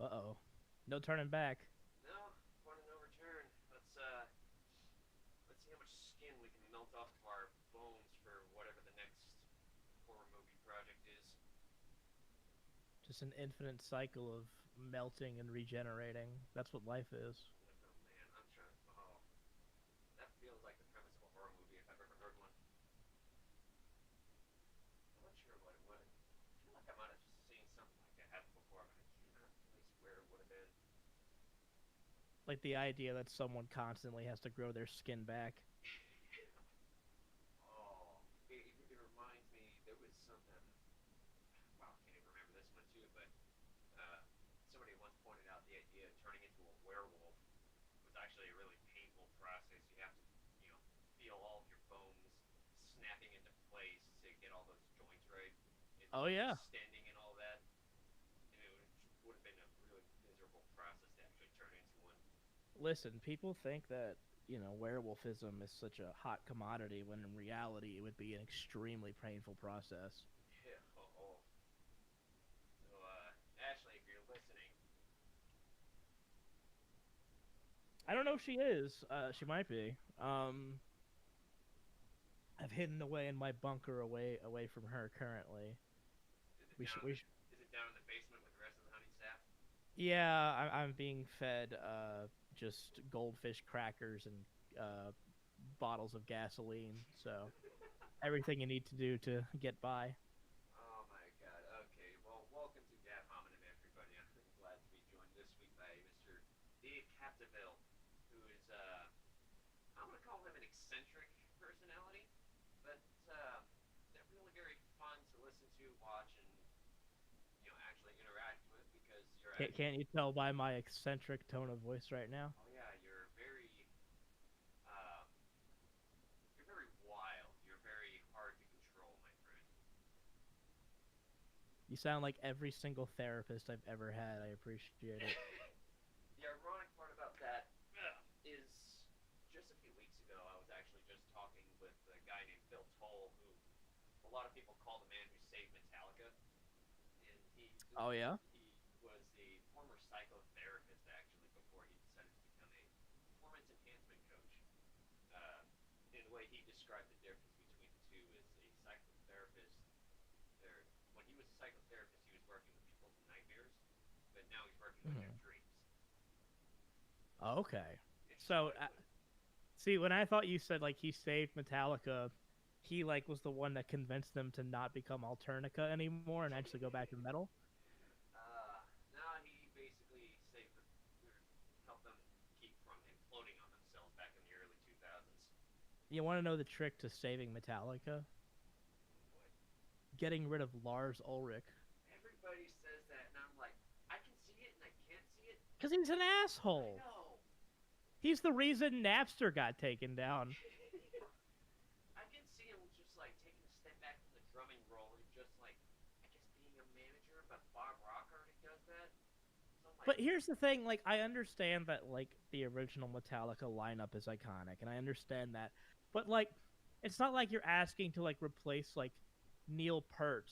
Uh-oh. No turning back. No, point of no return. Let's see how much skin we can melt off of our bones for whatever the next horror movie project is. Just an infinite cycle of melting and regenerating. That's what life is. Oh man, I'm trying. Oh, that feels like the premise of a horror movie if I've ever heard one. I'm not sure what it would. I feel like I might have just seen something like that before, but I cannot place where it would have been. Like the idea that someone constantly has to grow their skin back. Oh, it reminds me. There was something. Wow, I can't even remember this one too, but uh, somebody once pointed out the idea of turning into a werewolf was actually a really painful process. You have to, feel all of your bones snapping into place to get all those joints right and Oh yeah. extending and all that. And it would have been a really miserable process to actually turn into one. Listen, people think that, werewolfism is such a hot commodity when in reality it would be an extremely painful process. Yeah. Oh, oh. So, Ashley, if you're listening, I we don't know can. if she is. She might be. I've hidden away in my bunker away from her currently. Is it We down should in we the? should, Is it down in the basement with the rest of the honey staff? Yeah, I'm being fed just goldfish crackers and bottles of gasoline. So everything you need to do to get by. Oh my god. Okay. Well, welcome to Gap Hominem, everybody. I'm glad to be joined this week by Mr. Dave Capdeville, who is, I'm going to call him an eccentric personality, but they're really very fun to listen to, watch, and, actually interact with because you're actually, Can't you tell by my eccentric tone of voice right now? oh yeah, um, you're very wild. You're very hard to control, my friend. You sound like every single therapist I've ever had. I appreciate it. The ironic part about that is just a few weeks ago, I was actually just talking with a guy named Phil Toll, who a lot of people call the man who saved Metallica, and Oh yeah. he was a former psychotherapist actually before he decided to become a performance enhancement coach. Uh, and the way he described the difference between the two is a psychotherapist. Or when he was a psychotherapist, he was working with people's nightmares, but now he's working with their Mhm. dreams. Okay. It's So quite a flip. see, when I thought you said like he saved Metallica, he like was the one that convinced them to not become Alternica anymore and actually go back to metal. Now he basically saved them, or helped them keep from imploding on themselves back in the early 2000s. You want to know the trick to saving Metallica? Oh boy. Getting rid of Lars Ulrich. Everybody says that, and I'm like, I can see it and I can't see it. Because he's an I asshole. know. He's the reason Napster got taken down. I can see him just like taking a step back from the drumming role and just like, I guess being a manager, but Bob Rock already does that. So I'm like, But here's the thing, like I understand that like the original Metallica lineup is iconic and I understand that. But like it's not like you're asking to like replace like Neil Peart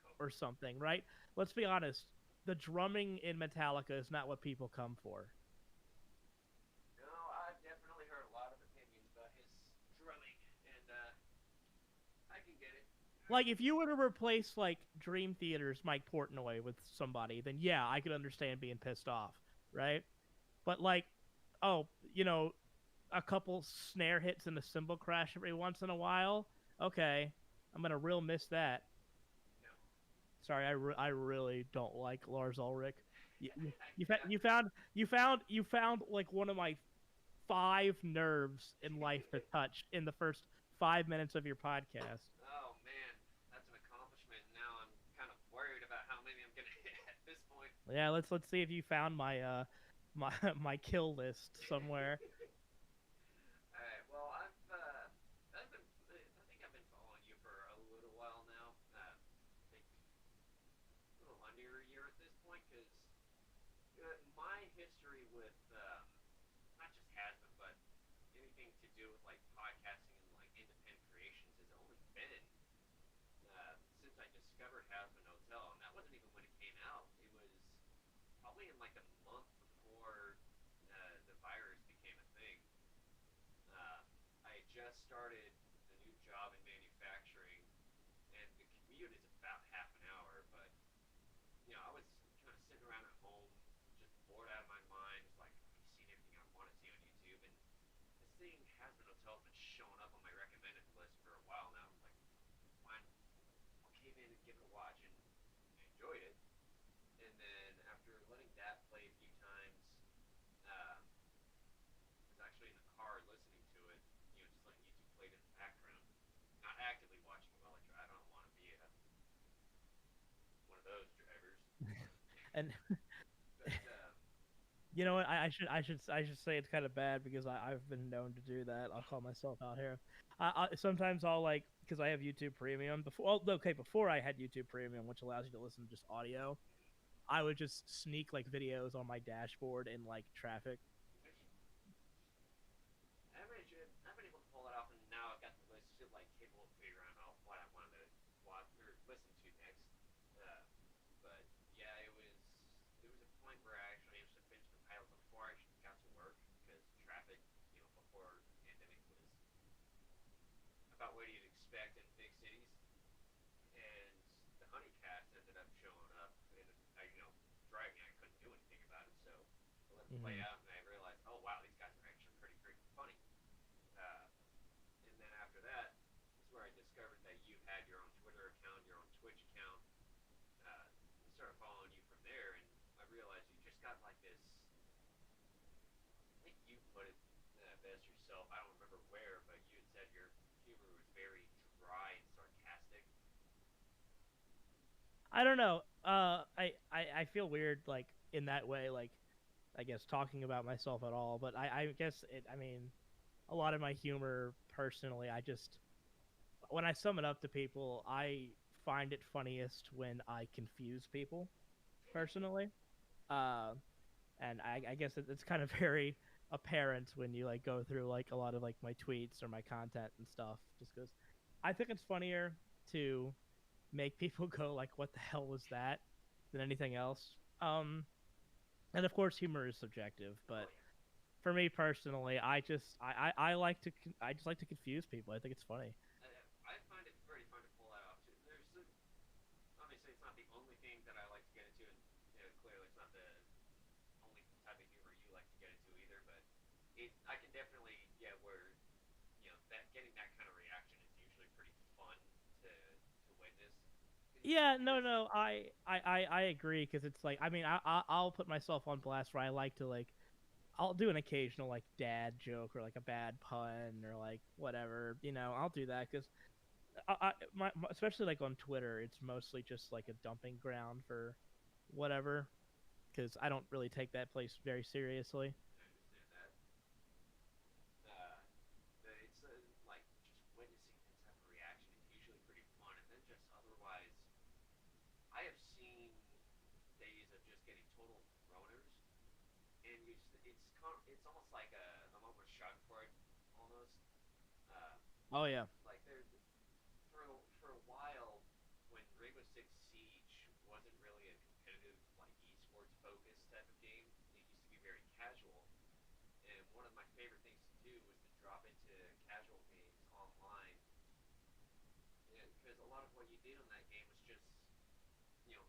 no, or something, right? Let's be honest. The drumming in Metallica is not what people come for. no, I've definitely heard a lot of opinions about his drumming, and I can get it. I Like can if get you it. were to replace like Dream Theater's Mike Portnoy with somebody, then yeah, I could understand being pissed off, right? But like, oh, a couple snare hits and a cymbal crash every once in a while. Okay, I'm gonna real miss that. No, Sorry, I really don't like Lars Ulrich. You, you, I you, cannot. you found like one of my five nerves in life to touch in the first 5 minutes of your podcast. Oh man, that's an accomplishment. Now I'm kind of worried about how many I'm gonna hit at this point. Yeah, let's see if you found my my my kill list somewhere. All right. Well, I think I've been following you for a little while now. I think a little under a year at this point, because my history with not just has been, but anything to do with like podcasting and like independent creations has only been since I discovered Hasman Hotel, and that wasn't even when it came out. It was probably in like the month before the virus became a thing. Uh, I had just started a new job in manufacturing, and the commute is about half an hour. But I was kind of sitting around at home, just bored out of my mind. Just like I've seen everything I want to see on YouTube, and this thing Hazbin Hotel has been showing up on my recommended list for a while now. I'm like, fine, I'll cave in and give it a watch, and I enjoyed it. And then after letting that play a few times, I was actually in the car listening to it, just letting YouTube play it in the background, not actively watching it while I drive. I don't want to be one of those drivers. And But you know what? I should say it's kind of bad because I've been known to do that. I'll call myself out here. Sometimes I'll like because I have YouTube Premium before. Well, okay, before I had YouTube Premium, which allows you to listen to just audio, I would just sneak like videos on my dashboard in like traffic. I've been able to pull it off, and now I've got the list like capable of figuring out what I wanted to watch or listen to next. Uh, but yeah, there was a point where I actually managed to finish the pilot before I got to work because traffic, before the pandemic was about what you'd expect in big cities, and the honeycast ended up showing up, and driving, I couldn't do anything about it, so I let it play Hmm. out, and I realized, oh wow, these guys are actually pretty freaking funny. Uh, and then after that is where I discovered that you had your own Twitter account, your own Twitch account. I started following you from there, and I realized you just got like this. I think you put it best yourself. I don't remember where, but you had said your humor was very dry and sarcastic. I don't know. I feel weird like in that way. Like I guess talking about myself at all, but I guess it. I mean, a lot of my humor personally, I just when I sum it up to people, I find it funniest when I confuse people personally. Uh, and I guess it's kind of very apparent when you like go through like a lot of like my tweets or my content and stuff, just because I think it's funnier to make people go like, "What the hell was that?" than anything else. And of course, humor is subjective, Oh but yeah. for me personally, I like to I just like to confuse people. I think it's funny. I find it pretty fun to pull that off too. Obviously it's not the only thing that I like to get into, and clearly it's not the only type of humor you like to get into either. But I can definitely where that getting that kind of reaction is usually pretty fun to witness. Because Yeah, no, there's no, I agree because it's like I mean I'll put myself on blast where I like to like I'll do an occasional like dad joke or like a bad pun or like whatever, I'll do that because especially like on Twitter, it's mostly just like a dumping ground for whatever because I don't really take that place very seriously. I understand that. It's like just witnessing that type of reaction is usually pretty fun, and then just otherwise, I have seen days of just getting total roners, and it's almost like I'm almost schadenfreude almost. Uh, Oh yeah. like there for a while when Rainbow Six Siege wasn't really a competitive like esports focused type of game, it used to be very casual. And one of my favorite things to do was to drop into casual games online, because a lot of what you did on that game was just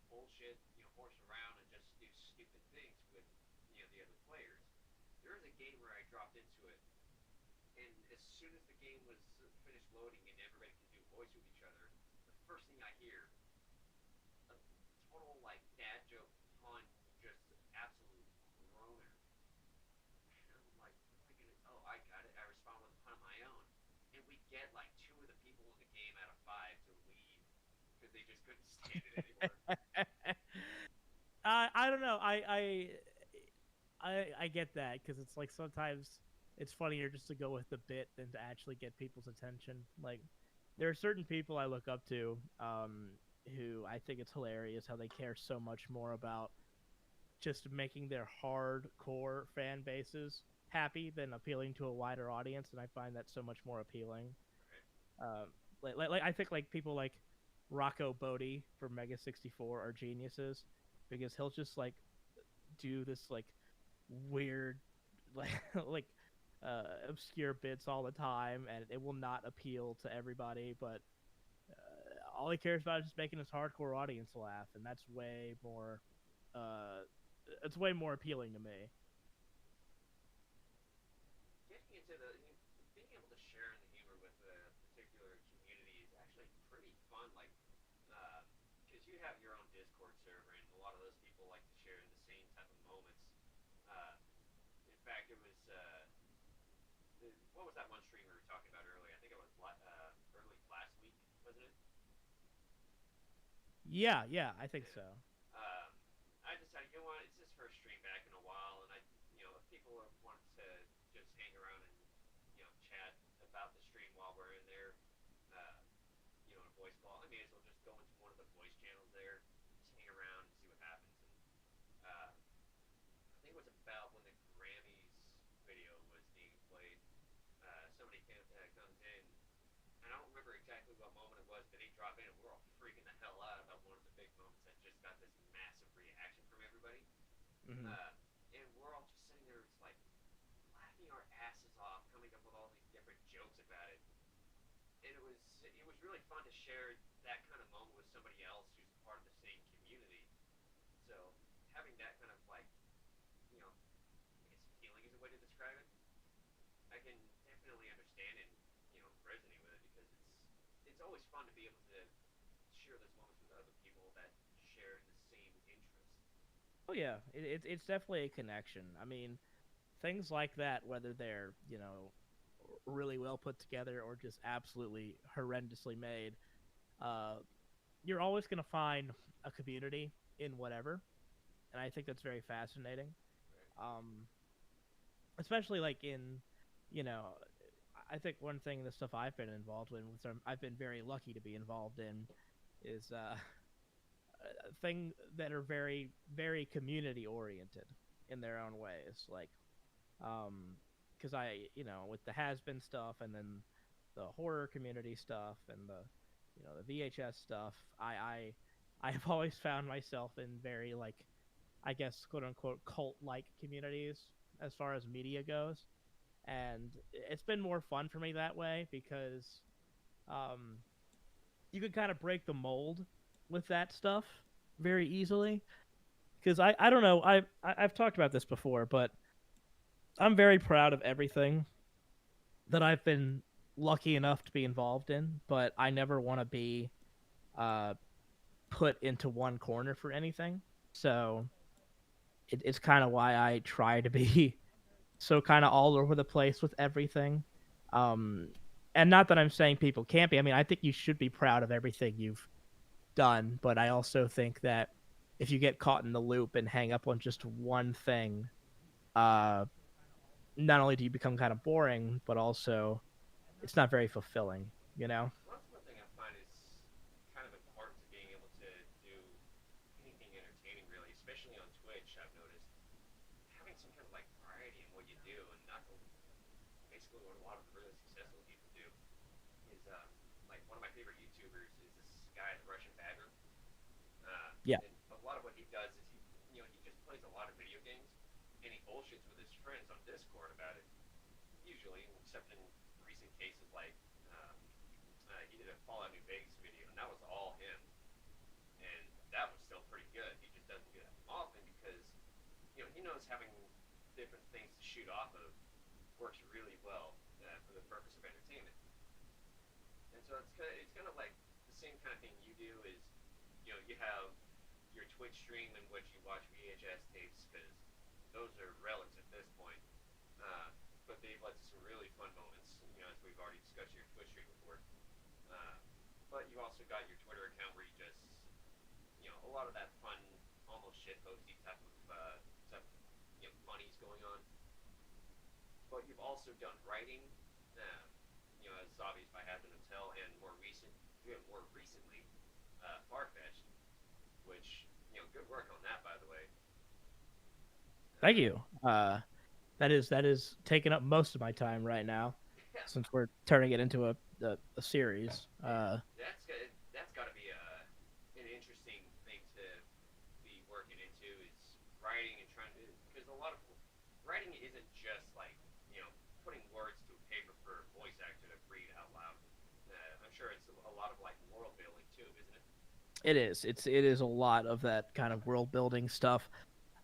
bullshit, horse around and just do stupid things with the other players. There was a game where I dropped into it, and as soon as the game was finished loading and everybody could do voice with each other, the first thing I hear a total like dad joke pun, just absolute groaner. And I'm like, what am I gonna? Oh, I got it. I respond with a pun of my own, and we get like two of the people in the game out of five to leave because they just couldn't stand it anymore. I don't know. I get that because it's like sometimes it's funnier just to go with the bit than to actually get people's attention. Like there are certain people I look up to, who I think it's hilarious how they care so much more about just making their hardcore fan bases happy than appealing to a wider audience, and I find that so much more appealing. Right? Like I think like people like Rocco Bodie from Mega 64 are geniuses because he'll just like do this like weird like like obscure bits all the time, and it will not appeal to everybody. But all he cares about is just making his hardcore audience laugh, and that's way more. Uh, it's way more appealing to me. Getting into the being able to share in the humor with a particular community is actually pretty fun. Like, because you have your own Discord server, and a lot of those people like to share in the same type of moments. Uh, in fact, it was what was that one stream we were talking about earlier? I think it was early last week, wasn't it? Yeah, yeah, I think Yeah. so. Um, I decided, you know what, it's his first stream back in a while, and if people want to just hang around and chat about the stream while we're in there, uh, in a voice call, I may as well just go into one of the voice channels there, just hang around and see what happens. And I think it was about when the Grammys video was being played. Somebody comes in, and I don't remember exactly what moment it was, but they drop in, and we're all freaking the hell out about one of the big moments that just got this massive reaction from everybody. Hmm. And we're all just sitting there, just like laughing our asses off, coming up with all these different jokes about it. And it was really fun to share that kind of moment with somebody else who's part of the same community. So having that kind of like, I guess feeling is a way to describe it. I can definitely understand and resonate with it because it's always fun to be able to share those moments with other people that share the same interests. Oh yeah, it's definitely a connection. I mean, things like that, whether they're really well put together or just absolutely horrendously made, uh, you're always going to find a community in whatever, and I think that's very fascinating. Right. Um, Especially like in, you know, I think one thing the stuff I've been involved in, which I've been very lucky to be involved in, is thing that are very very community oriented in their own ways. Like, because with the has been stuff, and then the horror community stuff, and the VHS stuff, I've always found myself in very, like, I guess, quote unquote cult like communities as far as media goes, and it's been more fun for me that way because um, you can kind of break the mold with that stuff very easily. Because I don't know, I've talked about this before, but I'm very proud of everything that I've been lucky enough to be involved in, but I never want to be uh, put into one corner for anything. So it's kind of why I try to be so kind of all over the place with everything. Um, and not that I'm saying people can't be. I mean, I think you should be proud of everything you've done, but I also think that if you get caught in the loop and hang up on just one thing, uh, not only do you become kind of boring, but also it's not very fulfilling, you know? Well, that's one thing I find is kind of important to being able to do anything entertaining, really, especially on Twitch. I've noticed having some kind of like variety in what you do, and not basically what a lot of the really successful people do is like one of my favorite YouTubers is this guy, the Russian Badger, Yeah. and a lot of what he does is he just plays a lot of video games, and he bullshits with his friends on Discord about it. Usually, except in recent cases like he did a Fallout New Vegas video, and that was all him, and that was still pretty good. He just doesn't do that often because he knows having different things to shoot off of works really well for the purpose of entertainment. And so it's kind of like the same kind of thing you do is you have your Twitch stream in which you watch VHS tapes because those are relics at this point. Uh, but they've led to some really fun moments, as we've already discussed your Twitch stream before. Uh, but you also got your Twitter account where you just, a lot of that fun, almost shit posty type of funnies going on. But you've also done writing, as obvious by Happen to Tell, and more recently, Farfetched, which good work on that, by the way. Thank Uh, you. That is taking up most of my time right now, yeah, since we're turning it into a series. that's got to be an interesting thing to be working into is writing and trying to, because a lot of writing isn't just like putting words to a paper for a voice actor to read out loud. I'm sure it's a lot of like world building too, isn't it? It is. It is a lot of that kind of world building stuff,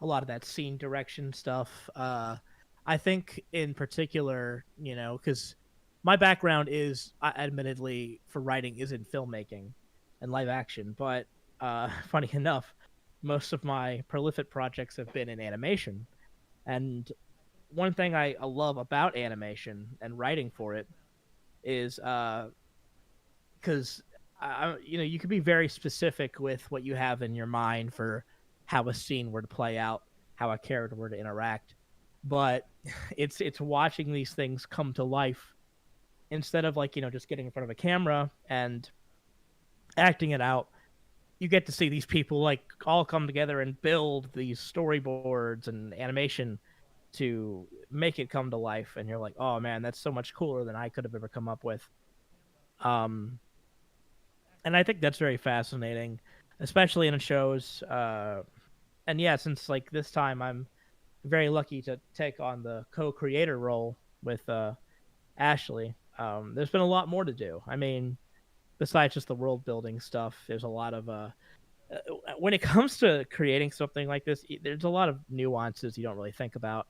a lot of that scene direction stuff. I think in particular, because my background is, admittedly, for writing is in filmmaking and live action, but funny enough, most of my prolific projects have been in animation. And one thing I love about animation and writing for it is because you can be very specific with what you have in your mind for how a scene were to play out, how a character were to interact, but it's watching these things come to life instead of like just getting in front of a camera and acting it out. You get to see these people like all come together and build these storyboards and animation to make it come to life, and you're like, oh man, that's so much cooler than I could have ever come up with. um and I think that's very fascinating, especially in shows. And yeah, since like this time I'm very lucky to take on the co-creator role with Ashley. There's been a lot more to do. I mean, besides just the world building stuff, there's a lot of when it comes to creating something like this, there's a lot of nuances you don't really think about.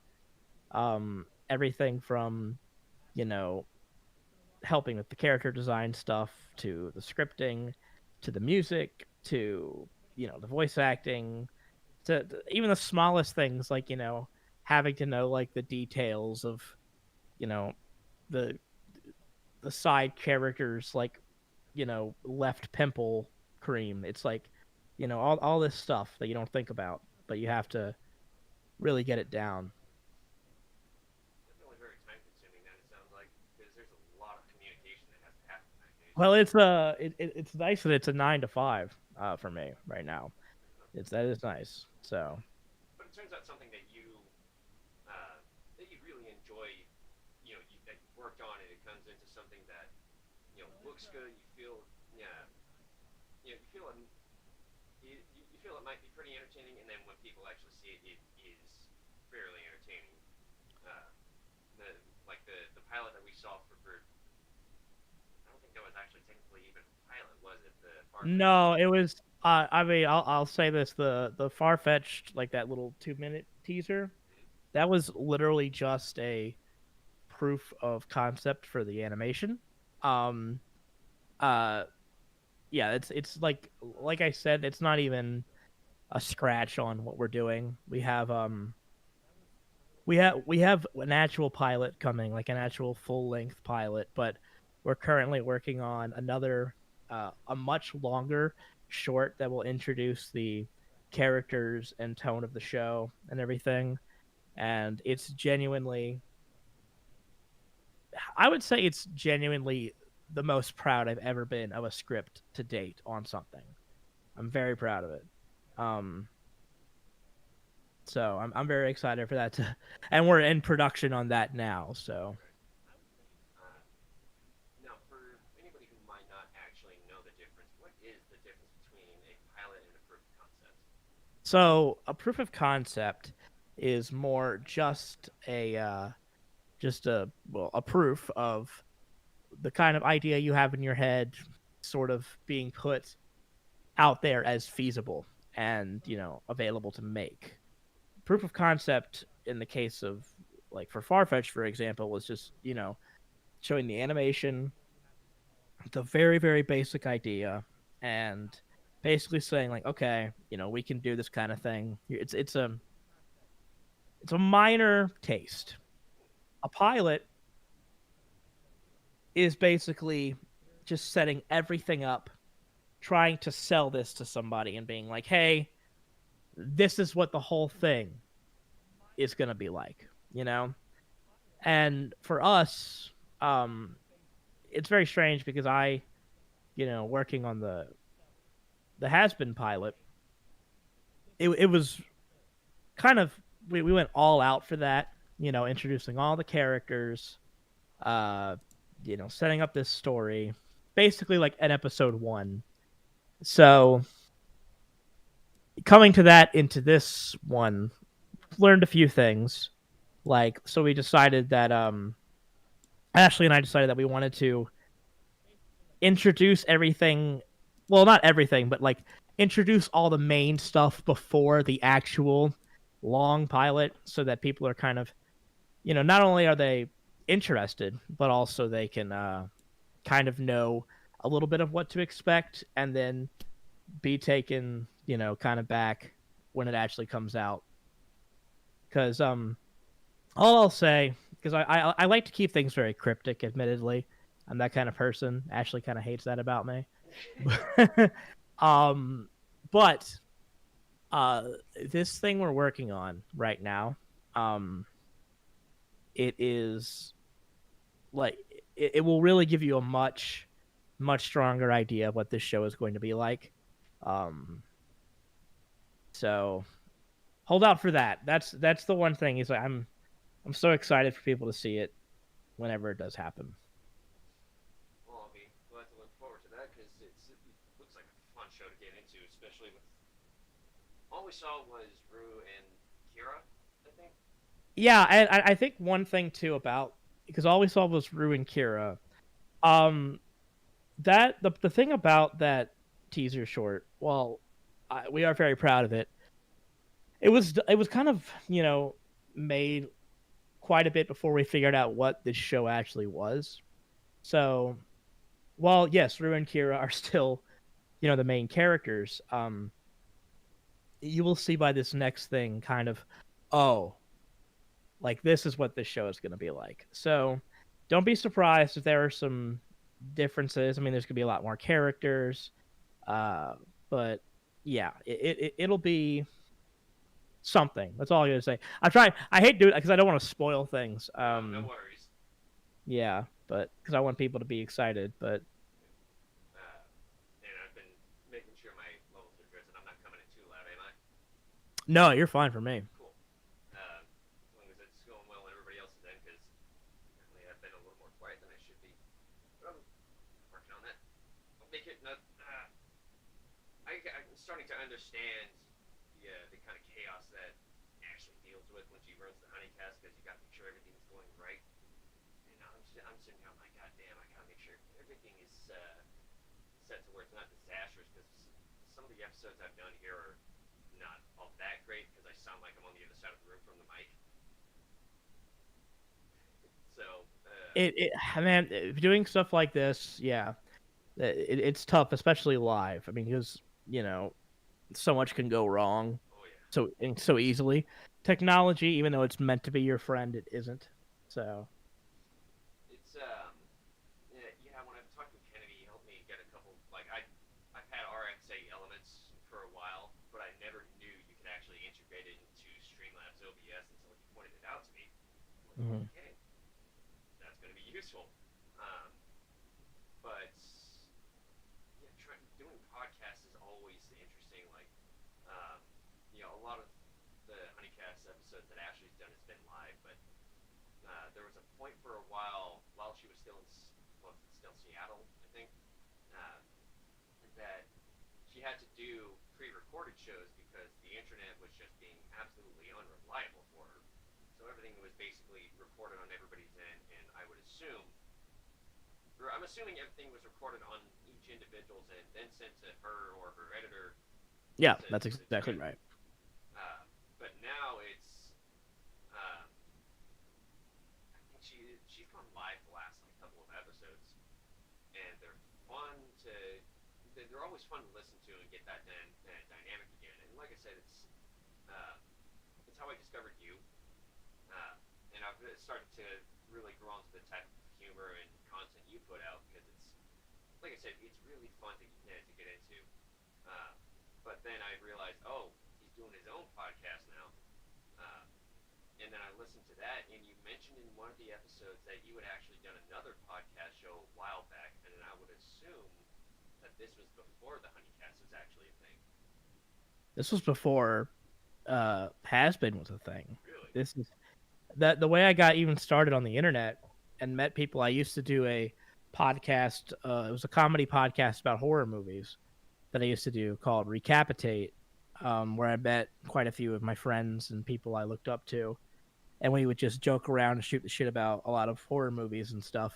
Everything from you know helping with the character design stuff to the scripting to the music to the voice acting to even the smallest things like having to know like the details of you know the the side characters like left pimple cream. It's like all this stuff that you don't think about, but you have to really get it down. Definitely very time consuming. Then it sounds like because there's a lot of communication that has to happen in that case. Well, it's nice that it's a 9 to 5 for me right now. It's that is nice. So But it turns out something that you really enjoy. That you worked on, and it comes into something that looks good. You feel yeah, you feel you feel it might be pretty entertaining, and then when people actually see it, it is fairly entertaining. Uh, the the pilot that we saw for I don't think that was actually technically even a pilot, was it? The Farfetch. no, it was. I mean, I'll say this: the far fetched like that little 2 minute teaser, that was literally just a proof of concept for the animation. Um, uh, yeah, it's like I said, it's not even a scratch on what we're doing. We have an actual pilot coming, like an actual full length pilot, but we're currently working on another a much longer short that will introduce the characters and tone of the show and everything. And it's genuinely, I would say it's genuinely the most proud I've ever been of a script to date on something. I'm very proud of it. Um, so I'm very excited for that to, and we're in production on that now. So Right. Uh, Now, for anybody who might not actually know the difference, what is the difference between a pilot and a proof of concept? so a proof of concept is more just a well a proof of the kind of idea you have in your head sort of being put out there as feasible and available to make. Proof of concept in the case of like for Farfetch, for example, was just showing the animation, the very very basic idea, and basically saying like, okay, we can do this kind of thing. It's a minor taste. A pilot is basically just setting everything up, trying to sell this to somebody and being like, hey, this is what the whole thing is going to be like, you know? And for us, it's very strange because working on the has been pilot, it was kind of, we went all out for that, introducing all the characters, uh, setting up this story, basically like an episode 1. So coming to that into this one, learned a few things. Like, so we decided that Ashley and I decided that we wanted to introduce everything. Well, not everything, but like introduce all the main stuff before the actual long pilot, so that people are kind of, not only are they interested, but also they can kind of know a little bit of what to expect, and then be taken, kind of back when it actually comes out. Because all I'll say, because I like to keep things very cryptic. Admittedly, I'm that kind of person. Ashley kind of hates that about me. um, but uh, this thing we're working on right now, um, it is like it will really give you a much stronger idea of what this show is going to be like. Um, so hold out for that. That's the one thing. Is like I'm so excited for people to see it whenever it does happen. Well, I mean, we'll have to look forward to that because it looks like a fun show to get into, especially with all we saw was Rue and Kira, I think. Yeah, and I think one thing too about, because all we saw was Rue and Kira. Um, that the thing about that teaser short, well, we are very proud of it. It was kind of, made quite a bit before we figured out what this show actually was. So, while yes, Rue and Kira are still, the main characters, you will see by this next thing kind of, oh, like this is what this show is going to be like. So don't be surprised if there are some differences. I mean, there's going to be a lot more characters, uh, but yeah, it'll be something. That's all I'm going to say. I'm trying. I hate doing it because I don't want to spoil things. No worries. Yeah, but because I want people to be excited. But And I've been making sure my levels are good, and I'm not coming in too loud, am I? no, you're fine for me. Cool. As long as it's going well and everybody else is in, because apparently I've been a little more quiet than I should be. But I'm working on that. I'll make it not. I'm starting to understand the kind of chaos that Ashley deals with when she runs the honeycast, because you got to make sure everything's going right. And I'm sitting here, I'm like, God damn, I gotta make sure everything is set to where it's not disastrous, because some of the episodes I've done here are not all that great because I sound like I'm on the other side of the room from the mic. So, Man, doing stuff like this, yeah, it's tough, especially live. I mean, because so much can go wrong, oh yeah. so easily. Technology, even though it's meant to be your friend, it isn't. So It's yeah. When I've talked with Kennedy, he helped me get a couple. Like I've had RXA elements for a while, but I never knew you could actually integrate it into Streamlabs OBS until he pointed it out to me. I'm like, mhm. okay, that's going to be useful. Um, but yeah, doing podcasts is always interesting. Like, um, a lot of the Honeycast episodes that Ashley's done has been live, but there was a point for a while she was still in, well, still Seattle, I think, uh, that she had to do pre-recorded shows because the internet was just being absolutely unreliable for her. So everything was basically recorded on everybody's end, and I would assume, or I'm assuming everything was recorded on each individual's end, then sent to her or her editor. Yeah, that's exactly right. But now it's, I think she's gone live the last like couple of episodes, and they're fun to, they're always fun to listen to and get that dynamic again. And like I said, it's how I discovered you, and I've started to really grow into the type of humor and content you put out, because it's, like I said, it's really fun to get into. But then I realized, oh, he's doing his own podcast now. And then I listened to that, and you mentioned in one of the episodes that you had actually done another podcast show a while back, and I would assume that this was before the Honeycast was actually a thing. This was before Has Been was a thing. Really? This is that the way I got even started on the internet and met people. I used to do a podcast. It was a comedy podcast about horror movies that I used to do called Recapitate. where I met quite a few of my friends and people I looked up to, and we would just joke around and shoot the shit about a lot of horror movies and stuff.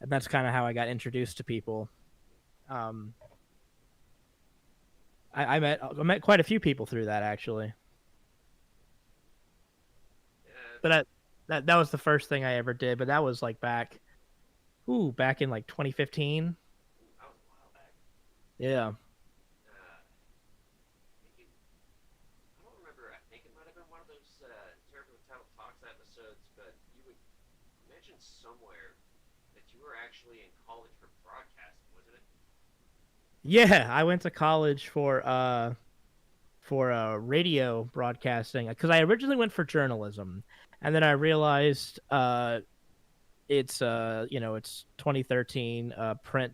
And that's kind of how I got introduced to people. Um, I met quite a few people through that actually, Yeah, but that was the first thing I ever did. But that was like back in like 2015. ooh, that was a while back. Yeah, I think I don't remember. I think it might have been one of those Terrible Title Talks episodes, but you would mention somewhere that you were actually in college for broadcasting, wasn't it? yeah. I went to college for radio broadcasting because I originally went for journalism, and then I realized it's 2013, print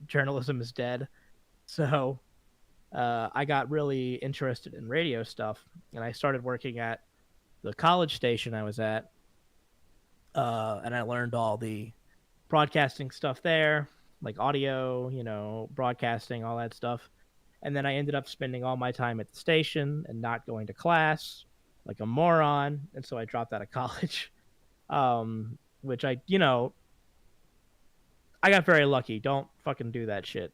journalism is dead, so I got really interested in radio stuff, and I started working at the college station I was at, and I learned all the broadcasting stuff there, like audio, broadcasting, all that stuff. And then I ended up spending all my time at the station and not going to class like a moron. And so I dropped out of college, which I got very lucky. Don't fucking do that shit.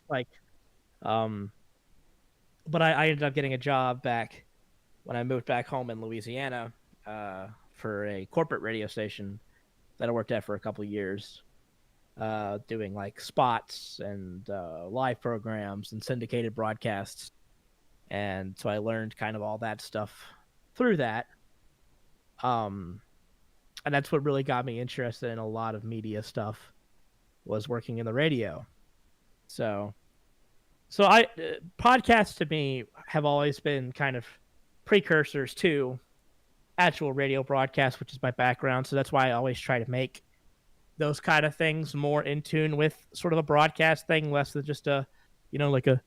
Like, um, but I ended up getting a job back when I moved back home in Louisiana for a corporate radio station that I worked at for a couple of years, doing like spots and live programs and syndicated broadcasts. And so I learned kind of all that stuff through that. Um, and that's what really got me interested in a lot of media stuff was working in the radio. So, so podcasts to me have always been kind of precursors to actual radio broadcasts, which is my background. So that's why I always try to make those kind of things more in tune with sort of a broadcast thing, less than just like a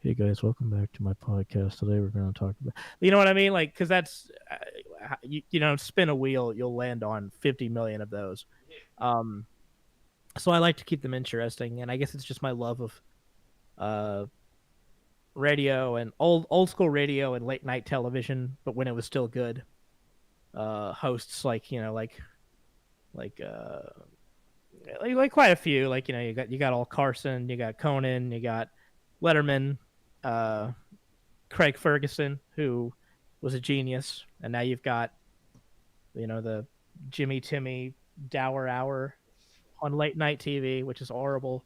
hey guys, welcome back to my podcast. Today we're going to talk about, you know what I mean? Like, because that's, spin a wheel, you'll land on 50 million of those. Yeah. Um, so I like to keep them interesting, and I guess it's just my love of uh radio and old school radio and late night television, but when it was still good. Hosts like like quite a few. Like you got all Carson, you got Conan, you got Letterman, uh, Craig Ferguson, who was a genius, and now you've got the Jimmy Timmy Dower Hour on late night TV, which is horrible.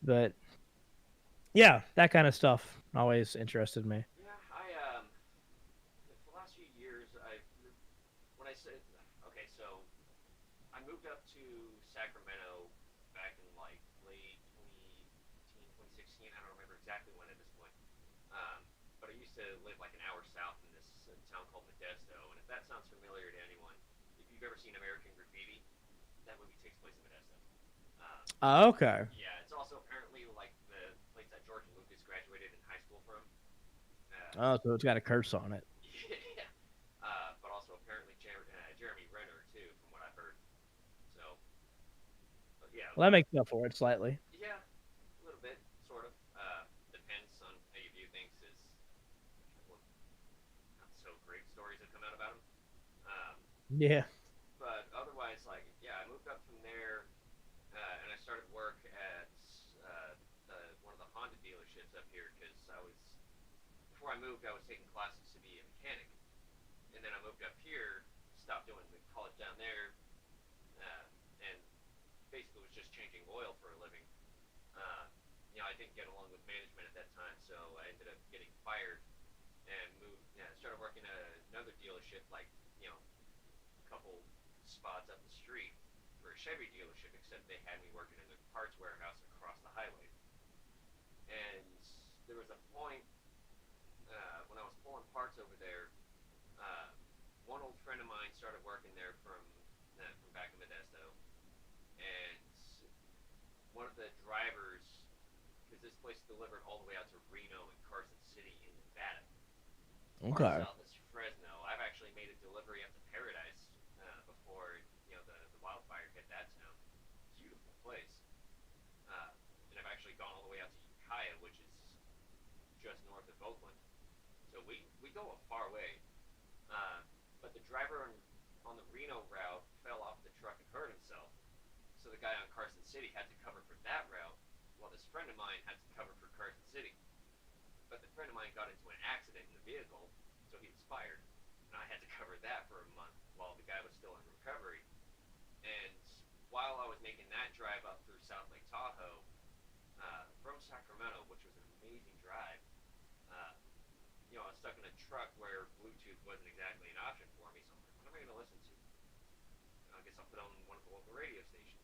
But yeah, that kind of stuff always interested me. Yeah, for the last few years, when I said, okay, so I moved up to Sacramento back in like late 2015, 2016. I don't remember exactly when at this point. But I used to live like an hour south in this town called Modesto. And if that sounds familiar to anyone, if you've ever seen American Graffiti, that movie takes place in Modesto. Okay. Yeah, it's also apparently like the place that George Lucas graduated in high school from. Oh, so it's got a curse on it. Yeah, but also apparently Jeremy Renner too, from what I've heard. So, but yeah, Well, that makes up for it slightly. yeah, a little bit, sort of. Depends on how you view things. As well, not so great stories that come out about him. Um, Yeah. but otherwise, like, yeah, I moved up from there, and I started work at one of the Honda dealerships up here because before I moved, I was taking classes to be a mechanic, and then I moved up here, stopped doing the college down there, and basically was just changing oil for a living. Uh, I didn't get along with management at that time, so I ended up getting fired and moved. Yeah, started working at another dealership, like a couple spots up the street for a Chevy dealership, except they had me working in the parts warehouse across the highway. And there was a point when I was pulling parts over there. Uh, One old friend of mine started working there from back in Modesto, and one of the drivers, because this place delivered all the way out to Reno and Carson City in Nevada, as far Okay. south as Fresno. I've actually made a delivery up to Paradise before the wildfire hit that town. Beautiful place. And I've actually gone all the way out to Ukiah, which is just north of Oakland. driver on the Reno route fell off the truck and hurt himself. So the guy on Carson City had to cover for that route, while this friend of mine had to cover for Carson City. But the friend of mine got into an accident in the vehicle, so he expired, and I had to cover that for a month while the guy was still in recovery. And while I was making that drive up through South Lake Tahoe from Sacramento, which was an amazing drive, uh, I was stuck in a truck where Bluetooth wasn't exactly an option for me. So I'm like, what am I going to listen to? I guess I'll put on one of the local radio stations.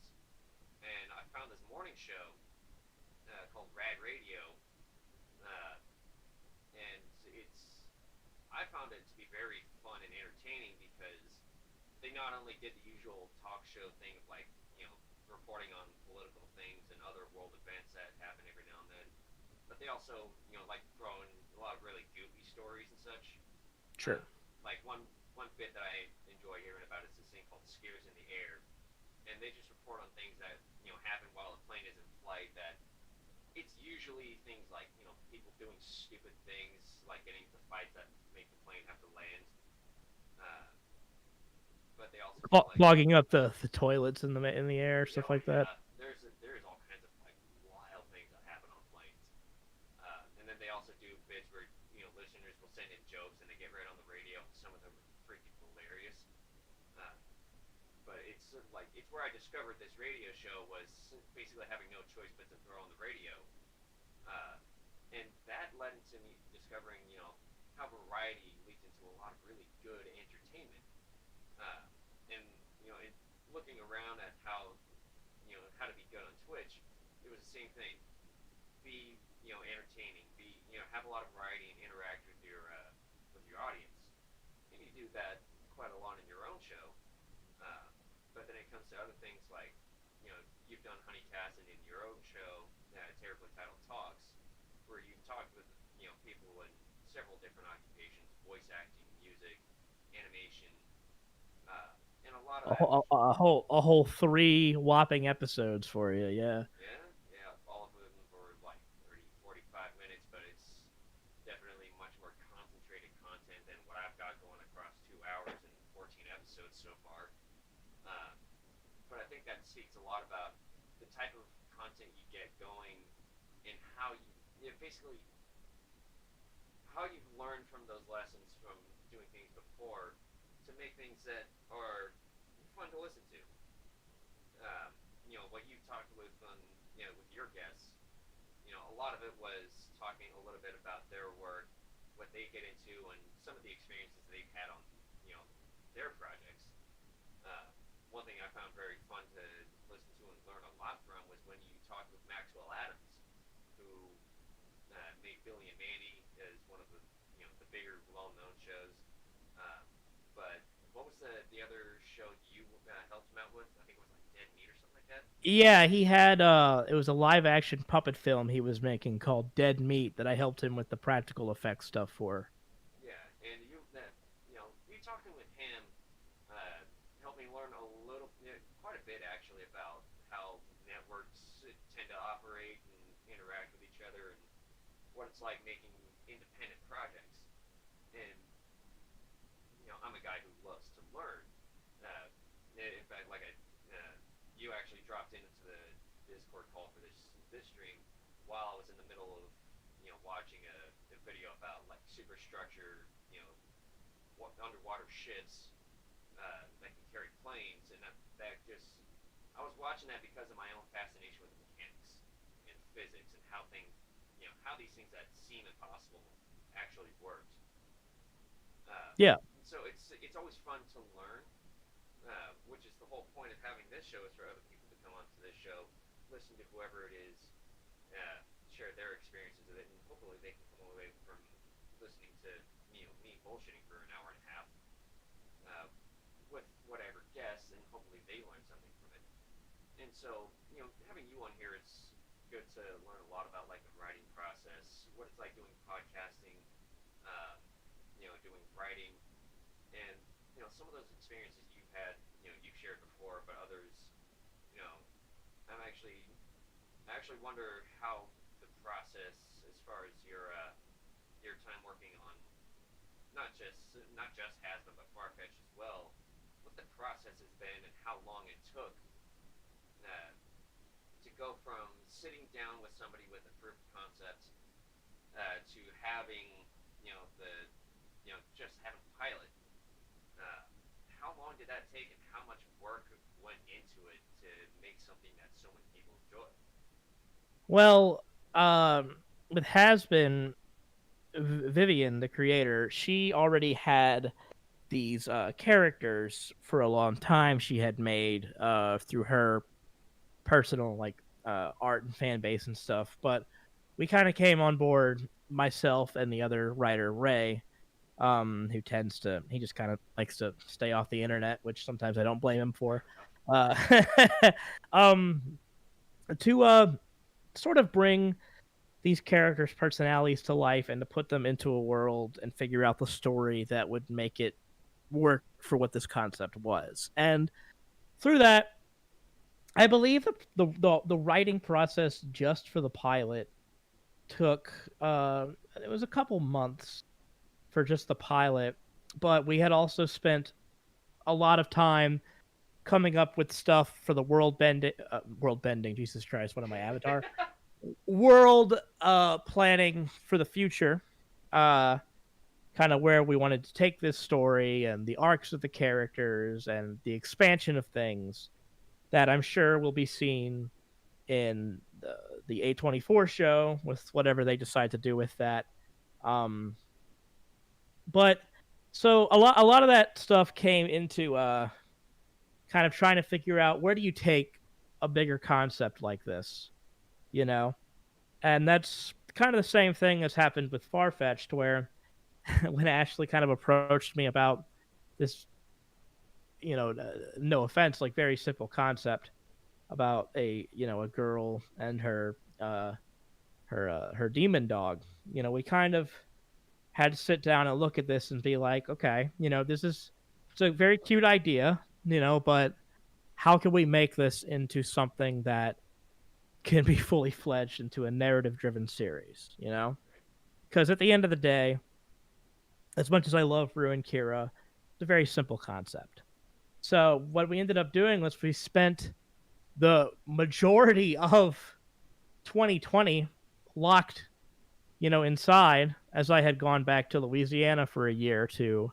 And I found this morning show called Rad Radio, uh, and I found it to be very fun and entertaining because they not only did the usual talk show thing of like reporting on political things and other world events that happen every now and then, but they also like throw in a lot of really goofy stories and such. Sure. Like one bit that I enjoy hearing about is this thing called Scares in the Air, and they just report on things that happen while the plane is in flight. That it's usually things like people doing stupid things, like getting into fights that make the plane have to land. Uh, but they also do like Clogging up the toilets in the air, stuff oh like that. yeah, there's all kinds of like wild things that happen on planes. And then they also do bits where listeners will send in jokes and they get right on the radio. Some of them are freaking hilarious. Uh, but it's where I discovered this radio show was basically having no choice but to throw on the radio. Uh, and that led into me discovering how variety leads into a lot of really good entertainment. Uh, and looking around at how to be good on Twitch, it was the same thing. Be entertaining. Be have a lot of variety and interact with your audience. And you do that quite a lot in your own show. Uh, but then it comes to other things like you've done Honeycast and in your own show, terribly titled Talks, where you've talked with people in several different occupations: voice acting, music, animation, and a lot of that. A whole 3 whopping episodes for you, yeah. Yeah, all of them were like 30, 45 minutes, but it's definitely much more concentrated content than what I've got going across 2 hours and 14 episodes so far. Uh, but I think that speaks a lot about the type of content you get going and how basically how you've learned from those lessons from doing things before to make things that are fun to listen to. What you talked with with your guests, a lot of it was talking a little bit about their work, what they get into, and some of the experiences they've had on their projects. Uh, One thing I found very fun to listen to and learn a lot from was when you talked with Maxwell Adams, who made Billy and Mandy as one of the bigger, well-known shows. Uh, but what was the other show you helped him out with? I think it was like Dead Meat or something like that. Yeah, he had it was a live action puppet film he was making called Dead Meat that I helped him with the practical effects stuff for. Yeah, and you talking with him helped me learn quite a bit actually about how networks tend to operate and interact with each other, and what it's like making independent projects. And I'm a guy who loves to learn. Uh, in fact, you actually dropped into the Discord call for this stream while I was in the middle of watching a video about like superstructure, underwater ships that can carry planes, and that just I was watching that because of my own fascination with mechanics and physics and how these things that seem impossible actually worked. Yeah. So it's always fun to learn, which is the whole point of having this show, is for other people to come onto this show, listen to whoever it is, share their experiences with it, and hopefully they can come away from listening to me bullshitting for an hour and a half with whatever guests, and hopefully they learn something from it. And so having you on here, it's good to learn a lot about like the writing process, what it's like doing podcasting, uh, doing writing, and some of those experiences you've had, you've shared before, but others, I'm actually I actually wonder how the process, as far as your time working on not just Hasbro but Farfetch as well, what the process has been and how long it took uh, to go from sitting down with somebody with a proof of concept to having the just having a pilot. Uh, how long did that take, and how much work went into it to make something that so many people enjoy? Well, with Has Been, Vivian, the creator, she already had these characters for a long time. She had made through her personal art and fan base and stuff. But we kind of came on board, myself and the other writer Ray, he just kind of likes to stay off the internet, which sometimes I don't blame him for. Fair enough. Uh, um, to sort of bring these characters' personalities to life and to put them into a world and figure out the story that would make it work for what this concept was. And through that, I believe the writing process just for the pilot took it was a couple months for just the pilot, but we had also spent a lot of time coming up with stuff for the world bending. Jesus Christ, what am I, Avatar? World planning for the future, uh kind of where we wanted to take this story and the arcs of the characters and the expansion of things that I'm sure will be seen in the A24 show with whatever they decide to do with that. Um, but so a lot of that stuff came into kind of trying to figure out where do you take a bigger concept like this, you know? And that's kind of the same thing as happened with Farfetched, where when Ashley kind of approached me about this, no offense, like very simple concept about a girl and her demon dog. We kind of had to sit down and look at this and be like, okay, it's a very cute idea, but how can we make this into something that can be fully fledged into a narrative driven series, Because at the end of the day, as much as I love Rue and Kira, it's a very simple concept. So what we ended up doing was we spent the majority of 2020 locked, inside, as I had gone back to Louisiana for a year to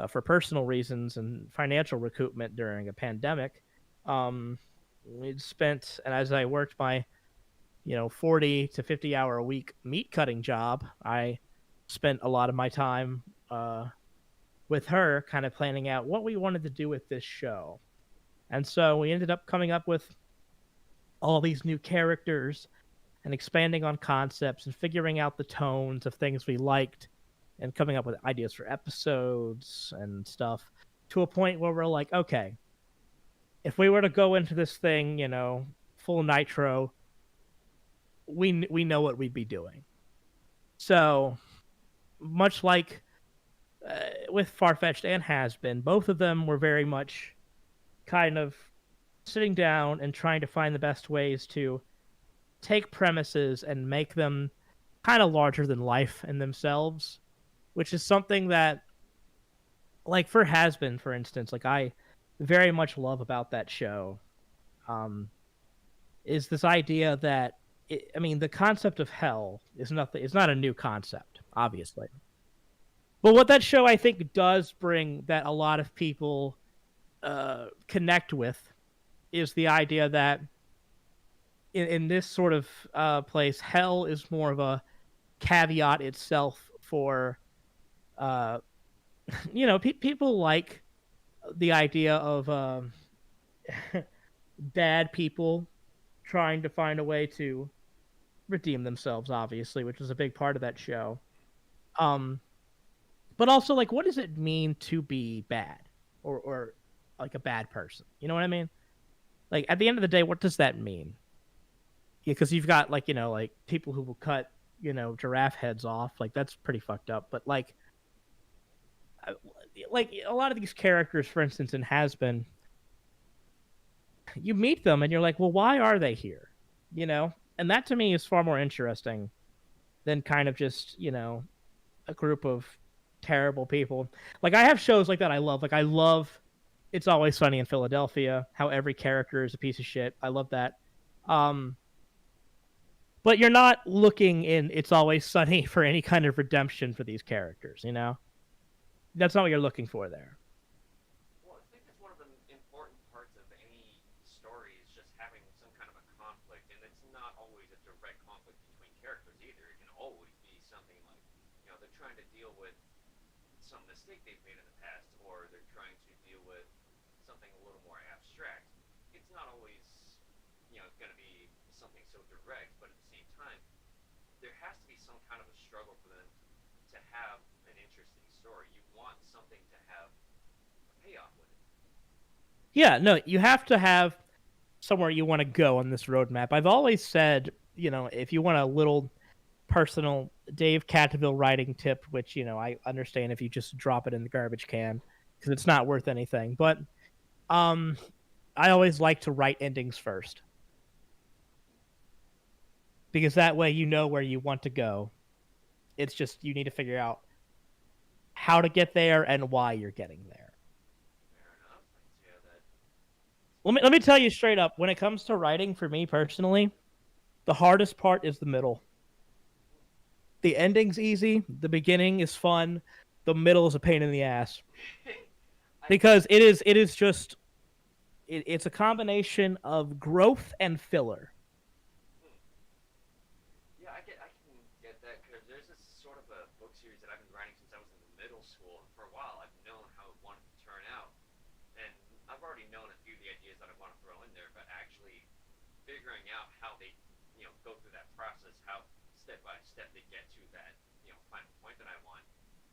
for personal reasons and financial recoupment during a pandemic. We'd spent, and as I worked my 40 to 50 hour a week meat cutting job, I spent a lot of my time with her kind of planning out what we wanted to do with this show. And so we ended up coming up with all these new characters and expanding on concepts and figuring out the tones of things we liked and coming up with ideas for episodes and stuff, to a point where we're like, okay, if we were to go into this thing, full nitro, we know what we'd be doing. So much like with Farfetched and Has Been, both of them were very much kind of sitting down and trying to find the best ways to take premises and make them kind of larger than life in themselves, which is something that, like for Has Been, for instance, like I very much love about that show, is this idea that the concept of hell is nothing. It's not a new concept, obviously. But what that show I think does bring that a lot of people connect with is the idea that in this sort of place, hell is more of a caveat itself for, people like the idea of bad people trying to find a way to redeem themselves, obviously, which was a big part of that show. But also, like, what does it mean to be bad or like a bad person? You know what I mean? Like, at the end of the day, what does that mean? Because you've got like people who will cut giraffe heads off. Like, that's pretty fucked up. But like a lot of these characters, for instance, in Has Been, you meet them and you're like, well, why are they here? And that to me is far more interesting than kind of just a group of terrible people. Like I have shows like that I love. Like I love It's Always Sunny in Philadelphia, how every character is a piece of shit. I love that. Um but you're not looking in It's Always Sunny for any kind of redemption for these characters, you know? That's not what you're looking for there. Well, I think that's one of the important parts of any story is just having some kind of a conflict, and it's not always a direct conflict between characters either. It can always be something like, they're trying to deal with some mistake they've made in the past, or they're trying to deal with something a little more abstract. It's not always, going to be something so direct, but at the same time, there has to be some kind of a struggle for them to have an interesting story. You want something to have a payoff with it. Yeah, no, you have to have somewhere you want to go on this roadmap. I've always said, if you want a little personal Dave Cataville writing tip, which, I understand if you just drop it in the garbage can because it's not worth anything. But um, I always like to write endings first because that way you know where you want to go. It's just you need to figure out how to get there and why you're getting there. Fair enough. I can see how that. Let me tell you straight up, when it comes to writing for me personally, the hardest part is the middle. The ending's easy, the beginning is fun, the middle is a pain in the ass. Because it is just it's a combination of growth and filler. Yeah, I can get that because there's this sort of a book series that I've been writing since I was in middle school, and for a while I've known how it wanted to turn out, and I've already known a few of the ideas that I want to throw in there, but actually figuring out how they, go through that process, how step by step they get to that, final point that I want.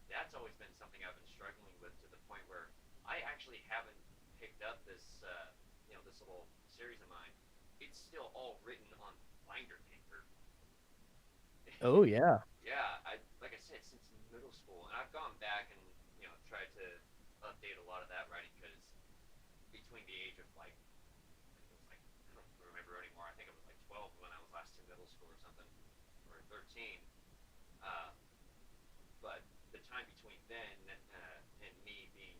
That's always been something I've been struggling with to the point where I actually haven't picked up this little series of mine. It's still all written on binder paper. Oh yeah. Yeah, I like I said since middle school, and I've gone back and tried to update a lot of that writing because between the age of like I think it was like I don't remember anymore. I think it was like 12 when I was last in middle school or something, or 13. Uh, but the time between then and me being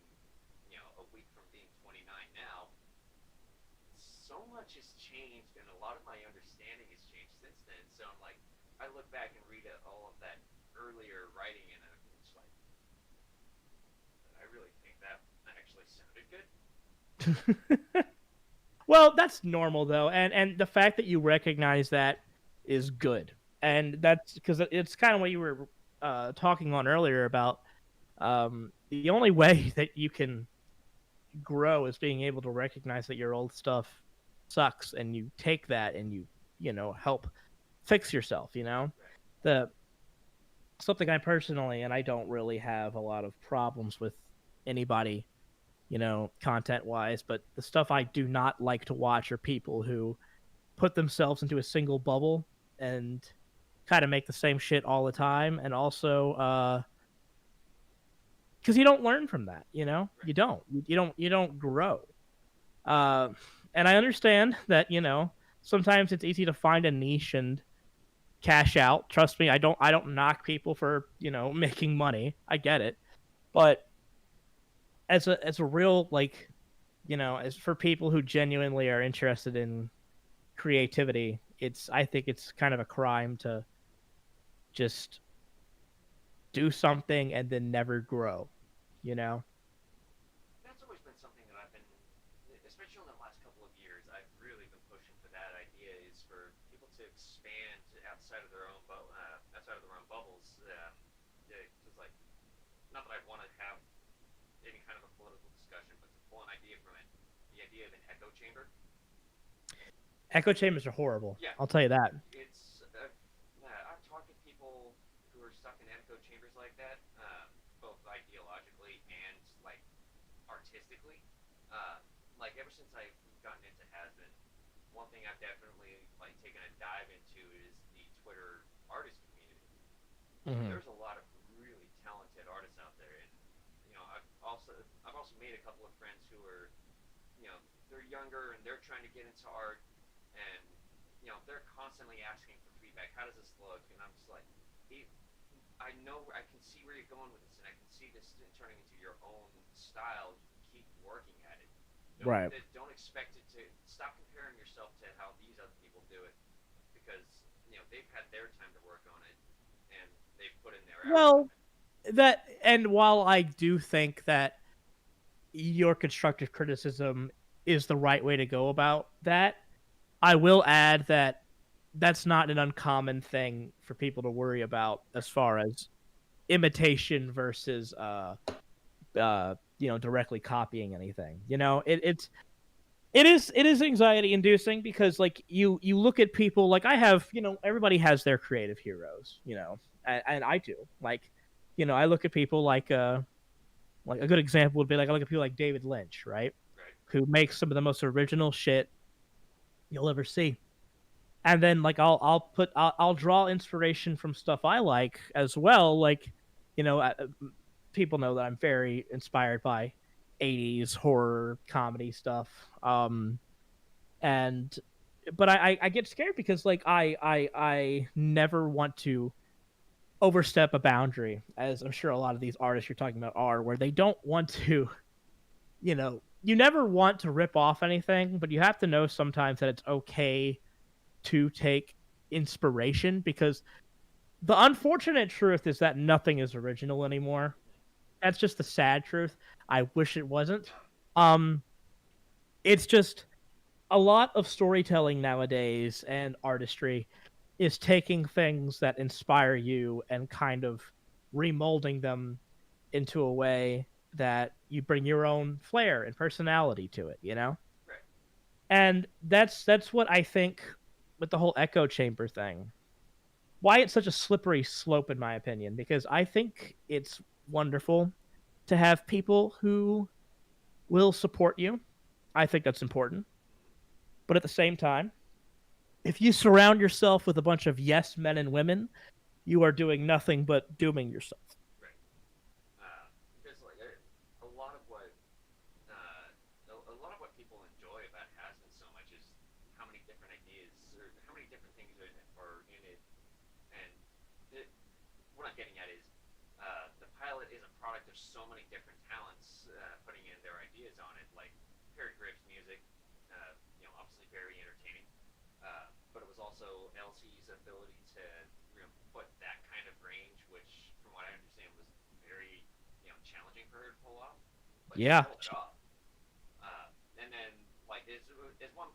a week from being 29 now, so much has changed, and a lot of my understanding has changed since then. So I'm like, I look back and read all of that earlier writing, and I'm just like, I really think that actually sounded good. Well, that's normal though, and the fact that you recognize that is good, and that's because it's kind of what you were talking on earlier about. The only way that you can grow is being able to recognize that your old stuff sucks, and you take that and you help fix yourself. Right. The something I personally, and I don't really have a lot of problems with anybody, content wise, but the stuff I do not like to watch are people who put themselves into a single bubble and kind of make the same shit all the time. And also, because you don't learn from that, Right. you don't grow. Uh, and I understand that, sometimes it's easy to find a niche and cash out. Trust me, I don't knock people for, making money. I get it. But as a real, like, as for people who genuinely are interested in creativity, I think it's kind of a crime to just do something and then never grow, you know? That's always been something that I've been, especially in the last couple of years, I've really been pushing for that idea is for people to expand outside of their own outside of their own bubbles. Just like, not that I want to have any kind of a political discussion, but to pull an idea from it, the idea of an echo chamber. Echo chambers are horrible. Yeah, I'll tell you that. it's I've talked to people who are stuck in echo chambers like that, both ideologically and like artistically. Like ever since I've gotten into Hasbin, one thing I've definitely like taken a dive into is the Twitter artist community. Mm-hmm. There's a lot of really talented artists out there, and I've also made a couple of friends who are they're younger and they're trying to get into art, and they're constantly asking for feedback. How does this look? And I'm just like, I know I can see where you're going with this, and I can see this turning into your own style. Keep working at it. Right. Don't expect it to stop comparing yourself to how these other people do it, because they've had their time to work on it, and they've put in their hours on Well, it. that and while I do think that your constructive criticism is the right way to go about that, I will add that that's not an uncommon thing for people to worry about as Right. far as imitation versus directly copying anything. It is anxiety inducing because like you look at people like I have, everybody has their creative heroes, and I do. Like, I look at people like a good example would be like I look at people like David Lynch, right? Right. Who makes some of the most original shit you'll ever see. And then like I'll draw inspiration from stuff I like as well. Like, you know, uh, people know that I'm very inspired by 80s horror comedy stuff. And but I get scared because like I never want to overstep a boundary, as I'm sure a lot of these artists you're talking about are, where they don't want to, you never want to rip off anything, but you have to know sometimes that it's okay to take inspiration because the unfortunate truth is that nothing is original anymore. That's just the sad truth. I wish it wasn't. Um, it's just a lot of storytelling nowadays and artistry is taking things that inspire you and kind of remolding them into a way that you bring your own flair and personality to it. Right. And that's what I think with the whole echo chamber thing. Why it's such a slippery slope in my opinion, because I think it's wonderful to have people who will support you. I think that's important. But at the same time, if you surround yourself with a bunch of yes men and women, you are doing nothing but dooming yourself. Right. Because like a lot of what a lot of what people enjoy about Hasbin so much is how many different ideas or how many different things are in it, and it, what I'm getting at is the pilot is a product of so many different talents putting in their ideas on it, like Perry Graves' music, obviously very entertaining, but it was also Elsie's ability to put that kind of range, which from what I understand was very challenging for her to pull off, but she Yeah. pulled it off. And then like is one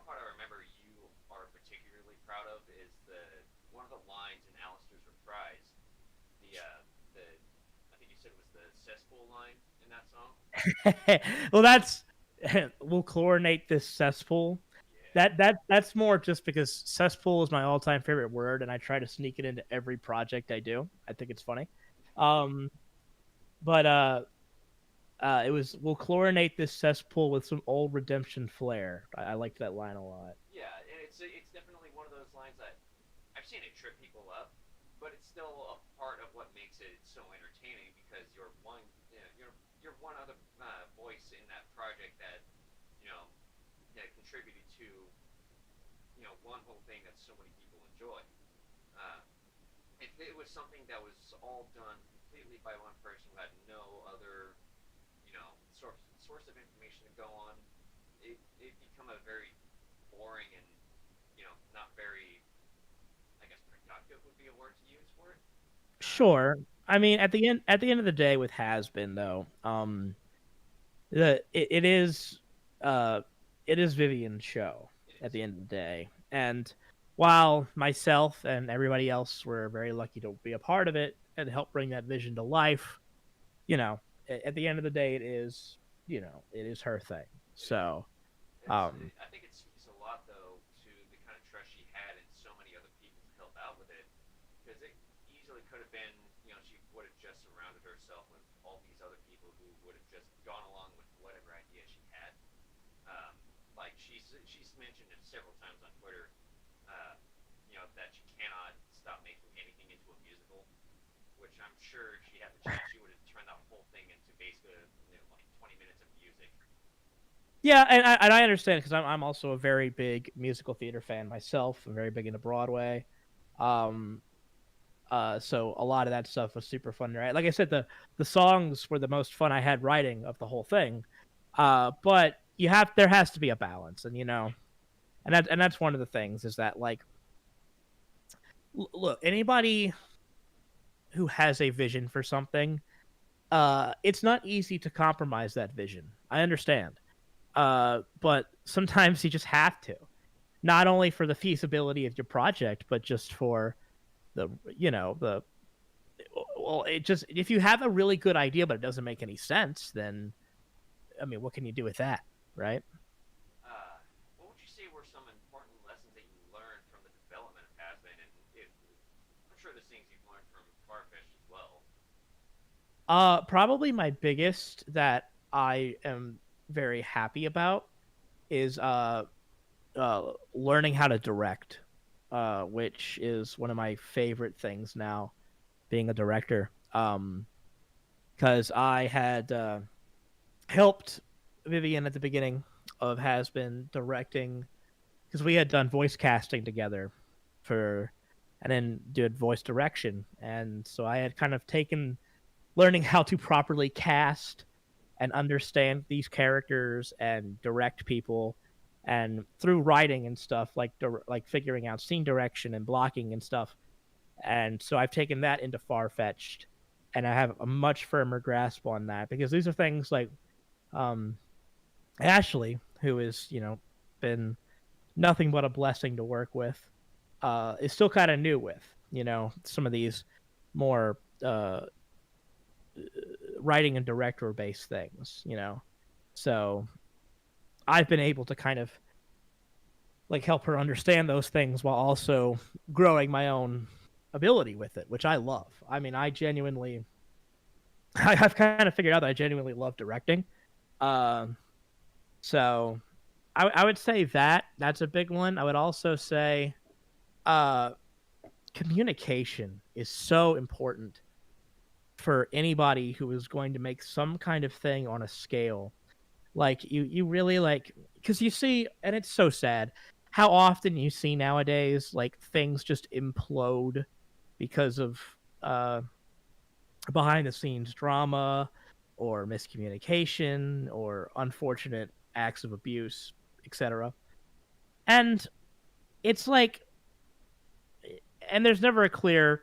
part I remember you are particularly proud of is the one of the lines in Alistair's reprise, the I think you said it was the cesspool line in that song. Well, that's we'll chlorinate this cesspool. Yeah. That's more just because cesspool is my all-time favorite word, and I try to sneak it into every project I do. I think it's funny. Um, but it was we'll chlorinate this cesspool with some old redemption flair. I liked that line a lot. Yeah, and it's definitely one of those lines that I've seen it trip people up, but it's still a part of what makes it so entertaining because you're one other voice in that project that you know that contributed to one whole thing that so many people enjoy. Uh, if it was something that was all done completely by one person who had no other source of information to go on, it become a very boring and not very, I guess, productive would be a word to use for it. Uh, Sure. I mean, at the end of the day, with Has Been though, it is uh it is Vivian's show it at is. the end of the day, and while myself and everybody else were very lucky to be a part of it and help bring that vision to life, you know, at the end of the day, it is her thing. It is. So, um, I think it speaks a lot though to the kind of trust she had in so many other people to help out with it, because it easily could have been she would have just surrounded herself with all these other people who would have just gone along with whatever idea she had. Um, like she's mentioned it several times on Twitter, uh, that she cannot stop making anything into a musical. Which I'm sure if she had the chance, she would have turned that whole thing into basically like 20 minutes of music. yeah, and I understand because I'm also a very big musical theater fan myself. I'm very big into Broadway. Um, So a lot of that stuff was super fun to write. Like I said, the songs were the most fun I had writing of the whole thing. But there has to be a balance, and that's one of the things is that like look, anybody who has a vision for something, it's not easy to compromise that vision. I understand. But sometimes you just have to, not only for the feasibility of your project, but just for the the well, it just if you have a really good idea but it doesn't make any sense, then I mean, what can you do with that, right? What would you say were some important lessons that you learned from the development of Hasbin? And I'm sure there's things you've learned from Farfetch as well. Probably my biggest that I am very happy about is learning how to direct, which is one of my favorite things now, being a director. Because I had helped Vivian at the beginning of Has Been directing, because we had done voice casting together for, and then did voice direction, and so I had kind of taken learning how to properly cast and understand these characters and direct people, and through writing and stuff like figuring out scene direction and blocking and stuff. And so I've taken that into Far-Fetched, and I have a much firmer grasp on that, because these are things like um, Ashley, who is been nothing but a blessing to work with, is still kind of new with some of these more writing and director based things. So I've been able to kind of like help her understand those things while also growing my own ability with it, which I love. I mean, I've kind of figured out that I genuinely love directing. So I would say that's a big one. I would also say uh, communication is so important for anybody who is going to make some kind of thing on a scale. Like you really like, because you see, and it's so sad how often you see nowadays like things just implode because of uh, behind the scenes drama or miscommunication or unfortunate acts of abuse, etc. And it's like, and there's never a clear,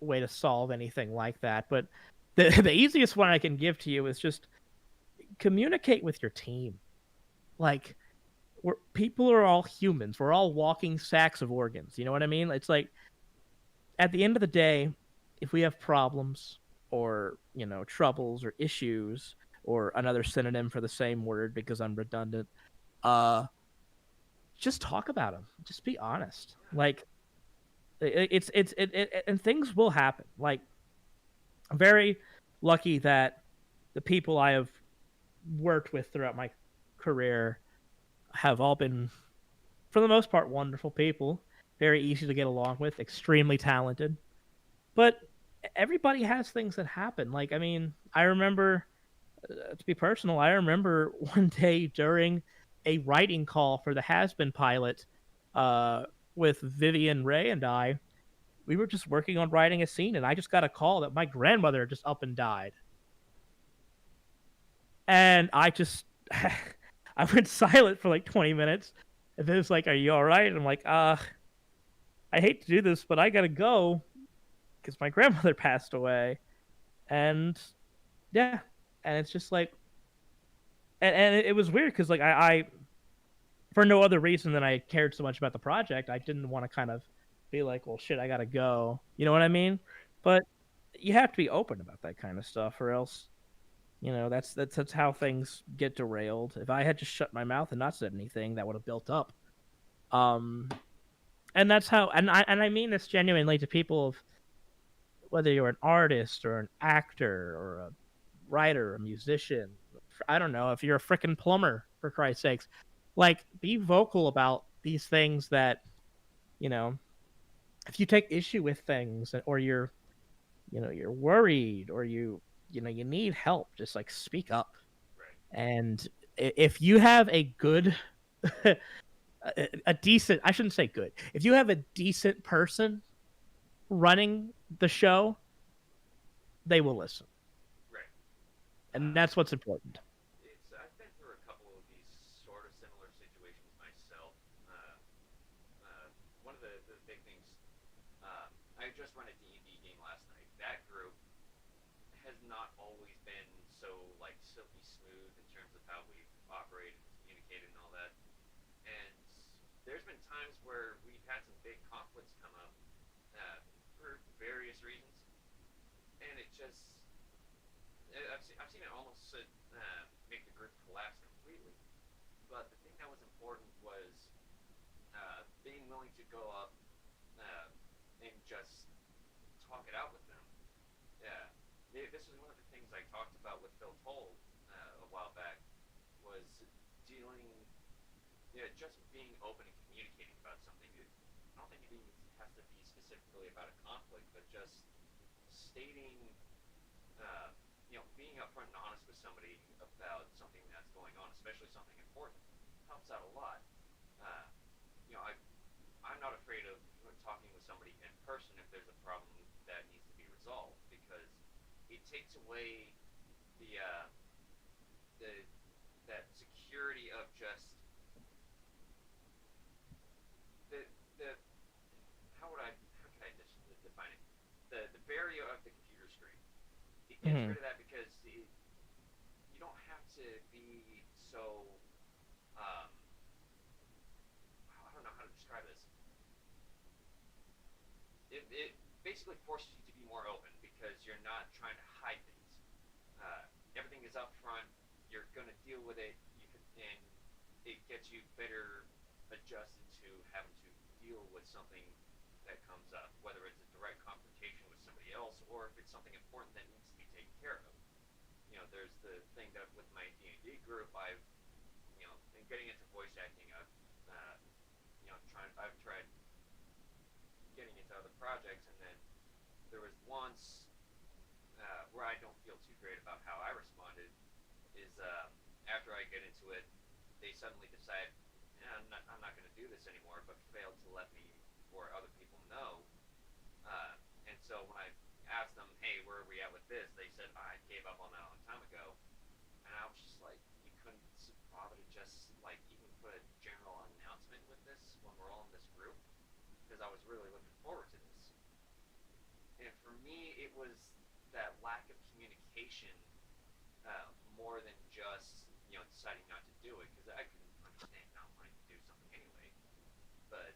way to solve anything like that. But the easiest one I can give to you is just communicate with your team. Like, people are all humans. We're all walking sacks of organs. You know what I mean? It's like, at the end of the day, if we have problems or troubles or issues, or another synonym for the same word because I'm redundant, just talk about them. Just be honest. Like, and things will happen. Like, I'm very lucky that the people I have worked with throughout my career have all been, for the most part, wonderful people, very easy to get along with, extremely talented. But everybody has things that happen. Like, I mean, I remember, to be personal, I remember one day during a writing call for the Has Been pilot, with Vivian Ray and we were just working on writing a scene, and I just got a call that my grandmother just up and died. And I just, I went silent for like 20 minutes. And then it's like, "Are you all right?" And I'm like, I hate to do this, but I gotta go because my grandmother passed away. And yeah, and it's just like, and it was weird because like I, for no other reason than I cared so much about the project, I didn't want to kind of be like, well, shit, I gotta go. You know what I mean? But you have to be open about that kind of stuff, or else, that's how things get derailed. If I had just shut my mouth and not said anything, that would have built up. And that's how, and I mean this genuinely to people of whether you're an artist or an actor or a writer, a musician. I don't know, if you're a freaking plumber, for Christ's sakes, like, be vocal about these things that, if you take issue with things, or you're worried, or you need help, just like speak up. Right. And if you have a good a decent, I shouldn't say good, if you have a decent person running the show, they will listen, Right. and Uh, that's what's important. I've been through a couple of these sort of similar situations myself. Uh, uh, One of the big things, I just run a D&D game last night. That group has not always been so like silky smooth in terms of how we've operated and communicated and all that. And there's been times where we've had some big conflicts come up for various reasons, and it just I've seen it almost make the group collapse completely. But the thing that was important was being willing to go up uh, and just talk it out with them. Yeah, this is one of the things I talked about with Phil Toll a while back was dealing, yeah, just being open and communicating about something. I don't think it even has to be specifically about a conflict, but just stating, uh, being upfront and honest with somebody about something that's going on, especially something important, helps out a lot. Uh, I'm not afraid of talking with somebody in person if there's a problem that needs to be resolved because it takes away the the that security of just the the how could I define it, the barrier of the computer screen. It gets Mhm. rid of that because you don't have to be so um, I don't know how to describe this. It basically forces you to be more open because you're not trying to hide things. Everything is up front. You're going to deal with it, and it gets you better adjusted to having to deal with something that comes up, whether it's a direct confrontation with somebody else or if it's something important that needs to be taken care of. There's the thing that with my D&D group, I've been getting into voice acting. I've tried getting into other projects, and then there was once where I don't feel too great about how I responded is after I get into it, they suddenly decide, I'm not going to do this anymore, but failed to let me or other people know. And so when I asked them, hey, where are we at with this? They said, I gave up on that a long time ago. And I was just like, you couldn't bother to just like even put a general announcement with this when we're all in this group because I was really looking forward to this. And for me, it was that lack of communication more than just deciding not to do it because I can understand not wanting to do something anyway. But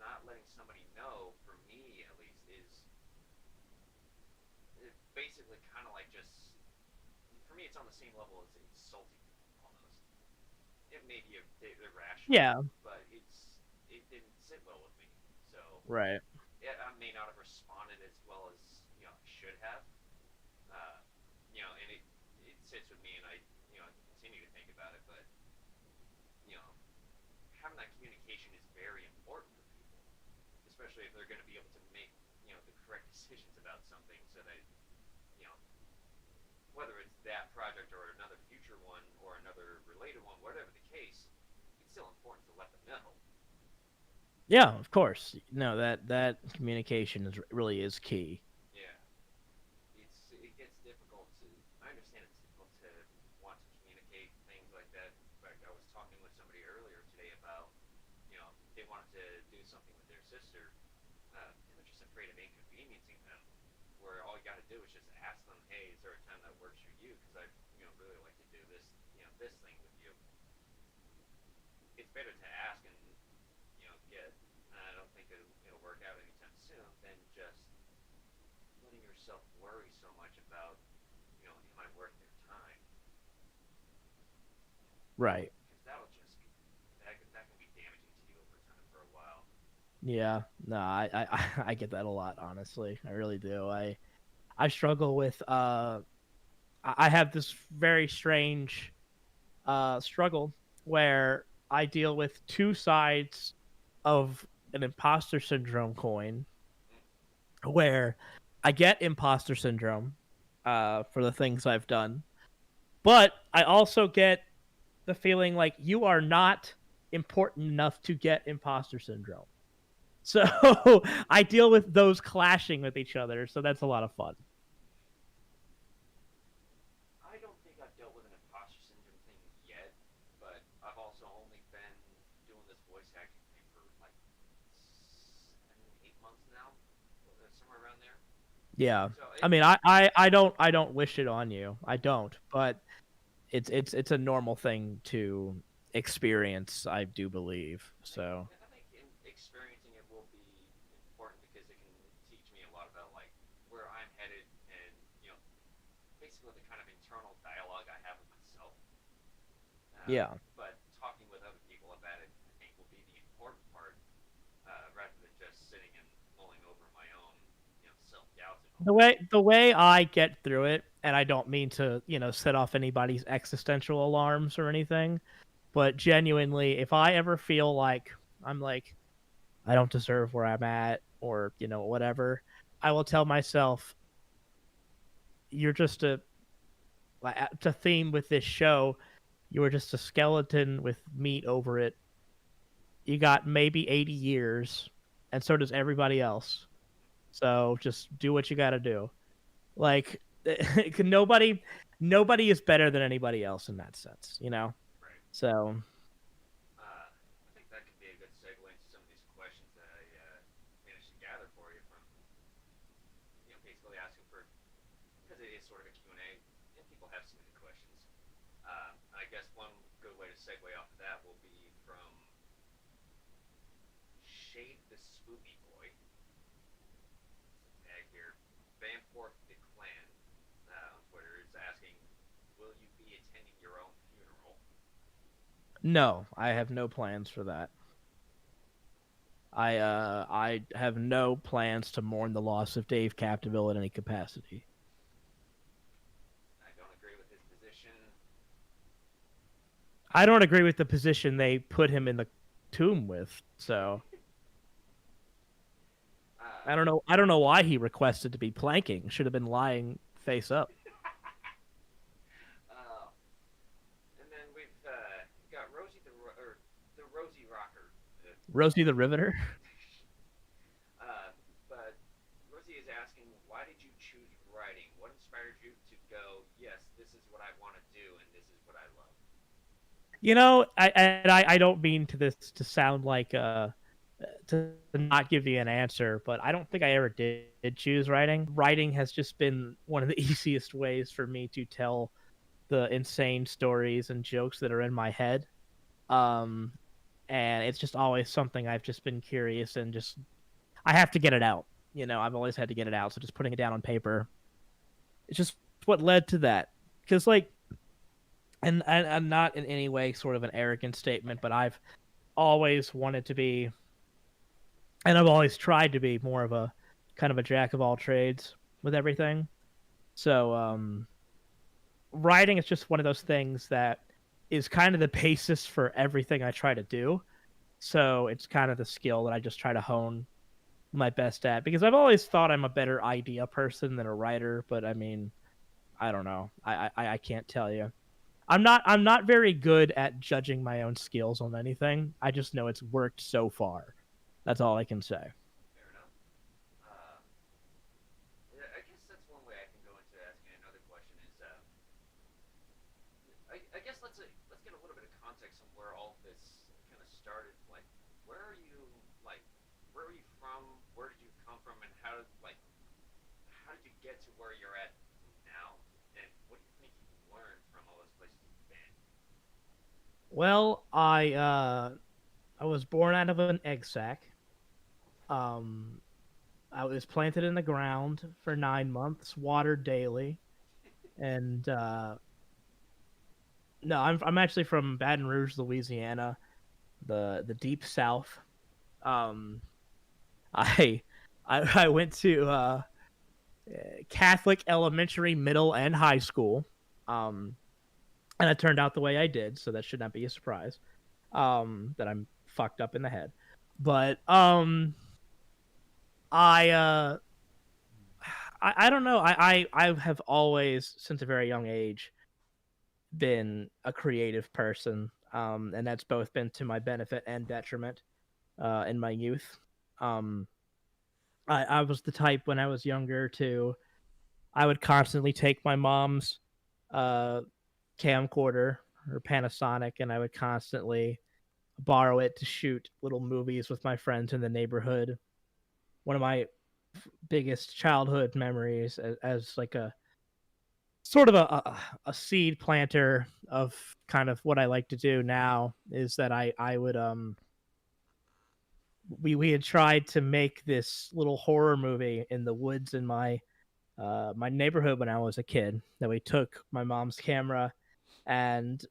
not letting somebody know, for me at least, is basically kind of like just for me, it's on the same level as insulting almost. It may be a bit irrational, Yeah. but it didn't sit well with me. So Right. I may not have responded as well as I should have. Uh, and it sits with me, and I continue to think about it. But you know, having that communication is very important for people, especially if they're going to be able to make the correct decisions about something, so that you know whether it's that project or another future one or another related one, whatever the case, it's still important to let them know. Yeah, of course. No, that communication is really is key. Yeah, it gets difficult to. I understand it's difficult to want to communicate things like that. In fact, I was talking with somebody earlier today about they wanted to do something with their sister. And they're just afraid of inconveniencing them. Where all you got to do is just ask them, hey, is there a time that works for you? Because I really like to do this thing with you. It's better to ask and get. I don't think it'll work out anytime soon. Than just letting yourself worry so much about am I worth their time? Right. Because that'll just that can be damaging to you over time for a while. Yeah. No, I get that a lot, honestly. I really do. I struggle with I have this very strange struggle where I deal with two sides of an imposter syndrome coin Mm, where I get imposter syndrome for the things I've done, but I also get the feeling like you are not important enough to get imposter syndrome. So I deal with those clashing with each other, so that's a lot of fun. I don't think I've dealt with an imposter syndrome thing yet, but I've also only been doing this voice acting thing for like 7, 8 months now, somewhere around there. Yeah. So I it, mean, I don't wish it on you. I don't, but it's a normal thing to experience, I do believe. So, I think experiencing it will be important because it can teach me a lot about like where I'm headed and basically the kind of internal dialogue I have with myself. yeah. But talking with other people about it, I think, will be the important part, rather than just sitting and mulling over my own, self doubts and all that. The way I get through it, and I don't mean to, set off anybody's existential alarms or anything, but genuinely, if I ever feel like I'm like I don't deserve where I'm at or, whatever, I will tell myself you're just to theme with this show, you were just a skeleton with meat over it. You got maybe 80 years, and so does everybody else. So just do what you got to do. Like nobody is better than anybody else in that sense. Right. So I think that could be a good segue into some of these questions that I managed to gather for you from, basically asking for, because it is sort of a Q and A, and people have submitted questions. I guess one good way to segue off of that will be from Shade the Spooky Boy. Tag here. Vanport the Clan on Twitter is asking, will you be attending your own funeral? no, I have no plans for that. I have no plans to mourn the loss of Dave Capdeville in any capacity. I don't agree with his position. I don't agree with the position they put him in the tomb with. So Uh, I don't know why he requested to be planking. Should have been lying face up. uh, and then we've got Rosie or the Rosie Rocker. Rosie the Riveter. uh, but Rosie is asking, why did you choose writing? What inspired you to go? Yes, this is what I want to do, and this is what I love. I don't mean to this to sound like to not give you an answer, but I don't think I ever did choose writing. Writing has just been one of the easiest ways for me to tell the insane stories and jokes that are in my head. Um, and it's just always something I've just been curious and just I have to get it out. I've always had to get it out, so just putting it down on paper. It's just what led to that. Because and I'm not in any way sort of an arrogant statement, but I've always wanted to be, and I've always tried to be more of a kind of a jack of all trades with everything. So writing is just one of those things that is kind of the basis for everything I try to do. So it's kind of the skill that I just try to hone my best at because I've always thought I'm a better idea person than a writer, but I mean, I don't know. I can't tell you. I'm not very good at judging my own skills on anything. I just know it's worked so far. That's all I can say. Fair enough. Uh, yeah, I guess that's one way I can go into asking another question. Is I guess let's get a little bit of context on where all of this kind of started. Like, where are you? Like, where are you from? Where did you come from? And how did you get to where you're at now? And what do you think you've learned from all those places you've been? Well, I was born out of an egg sac. Um I was planted in the ground for 9 months, watered daily, and no, I'm actually from Baton Rouge, Louisiana, the deep South. Um, I I went to Catholic elementary, middle, and high school, um, and it turned out the way I did, so that should not be a surprise. That I'm fucked up in the head, but I I don't know. I have always, since a very young age, been a creative person, and that's both been to my benefit and detriment in my youth. Um, I was the type when I was younger to I would constantly take my mom's uh camcorder, or Panasonic, and I would constantly borrow it to shoot little movies with my friends in the neighborhood. One of my biggest childhood memories as like a sort of a seed planter of kind of what I like to do now is that I would we had tried to make this little horror movie in the woods in my neighborhood when I was a kid. That we took my mom's camera and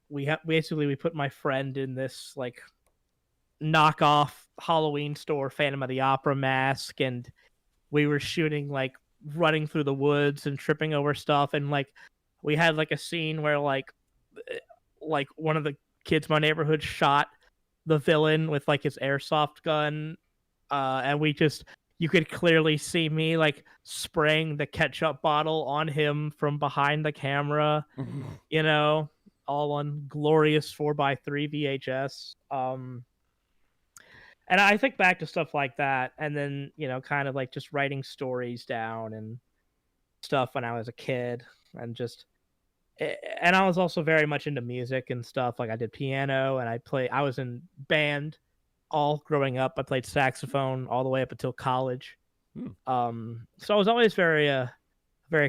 basically we put my friend in this like knockoff Halloween store Phantom of the Opera mask, and we were shooting like running through the woods and tripping over stuff, and like we had like a scene where like one of the kids in my neighborhood shot the villain with like his airsoft gun, and we just you could clearly see me like spraying the ketchup bottle on him from behind the camera, you know, all on glorious 4x3 VHS. And I think back to stuff like that, and then kind of like just writing stories down and stuff when I was a kid, and just and I was also very much into music and stuff. Like I did piano, and I was in band all growing up. I played saxophone all the way up until college. Hmm. So I was always very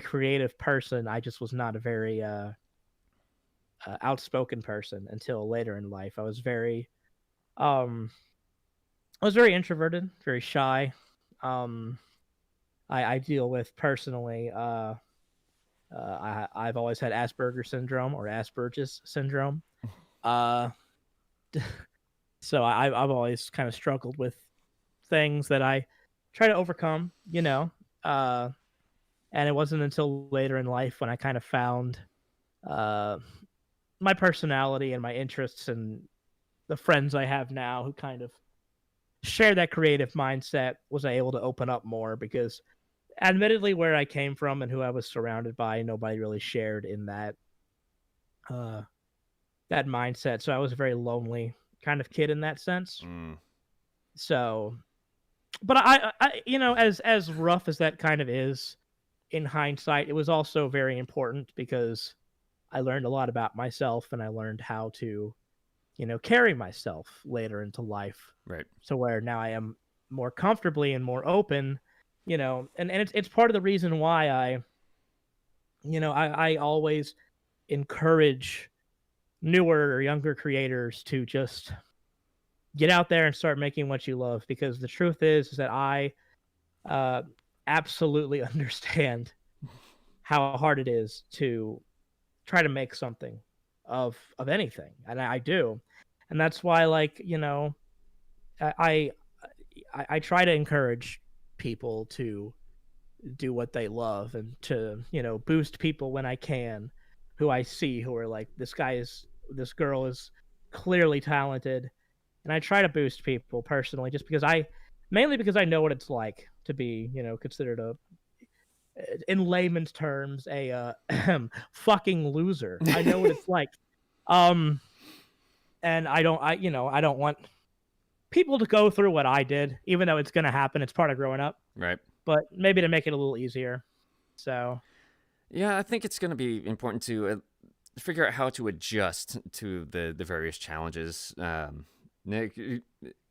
creative person. I just was not a very outspoken person until later in life. Um I was very introverted, very shy. Um, I deal with personally. I've always had Asperger's syndrome or Asperger's syndrome. Uh, so I've always kind of struggled with things that I try to overcome. Uh, and it wasn't until later in life when I kind of found uh my personality and my interests and the friends I have now who kind of share that creative mindset, was I able to open up more, because admittedly where I came from and who I was surrounded by, nobody really shared in uh that mindset. So I was a very lonely kind of kid in that sense. Mm. So but I as rough as that kind of is in hindsight, it was also very important because I learned a lot about myself, and I learned how to carry myself later into life. Right. So where now I am more comfortably and more open, and it's part of the reason why I always encourage newer or younger creators to just get out there and start making what you love, because the truth is that I uh, absolutely understand how hard it is to try to make something of anything, and I do, and that's why I I try to encourage people to do what they love, and to boost people when I can, who I see who are like, this girl is clearly talented, and I try to boost people personally, just because mainly because I know what it's like to be considered a, in layman's terms, a fucking loser. I know what it's like. um and I don't want people to go through what I did, even though it's going to happen. It's part of growing up, Right. but maybe to make it a little easier. So, Yeah, I think it's going to be important to figure out how to adjust to the various challenges.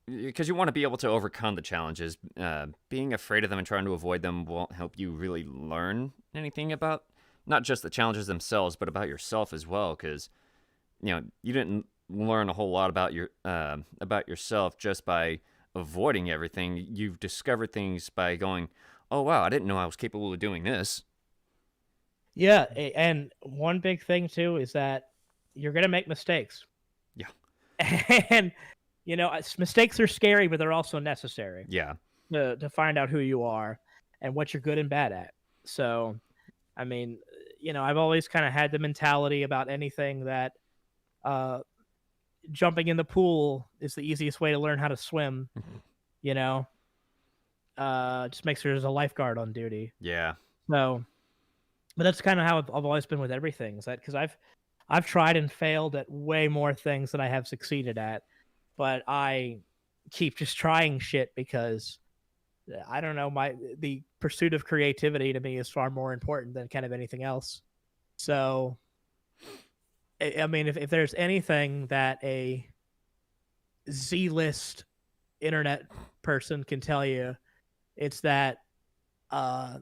Because you want to be able to overcome the challenges. Being afraid of them and trying to avoid them won't help you really learn anything about not just the challenges themselves, but about yourself as well. Because you didn't learn a whole lot about yourself just by avoiding everything. You've discovered things by going, "Oh wow, I didn't know I was capable of doing this." yeah, and one big thing too is that you're going to make mistakes. Yeah. And mistakes are scary, but they're also necessary Yeah. to find out who you are and what you're good and bad at. So, I mean, I've always kind of had the mentality about anything that jumping in the pool is the easiest way to learn how to swim. Just make sure there's a lifeguard on duty. Yeah. So, but that's kind of how I've always been with everything. Is that because I've tried and failed at way more things than I have succeeded at, but I keep just trying shit because I don't know, the pursuit of creativity to me is far more important than kind of anything else. So, I mean, if there's anything that a Z-list internet person can tell you, it's that uh,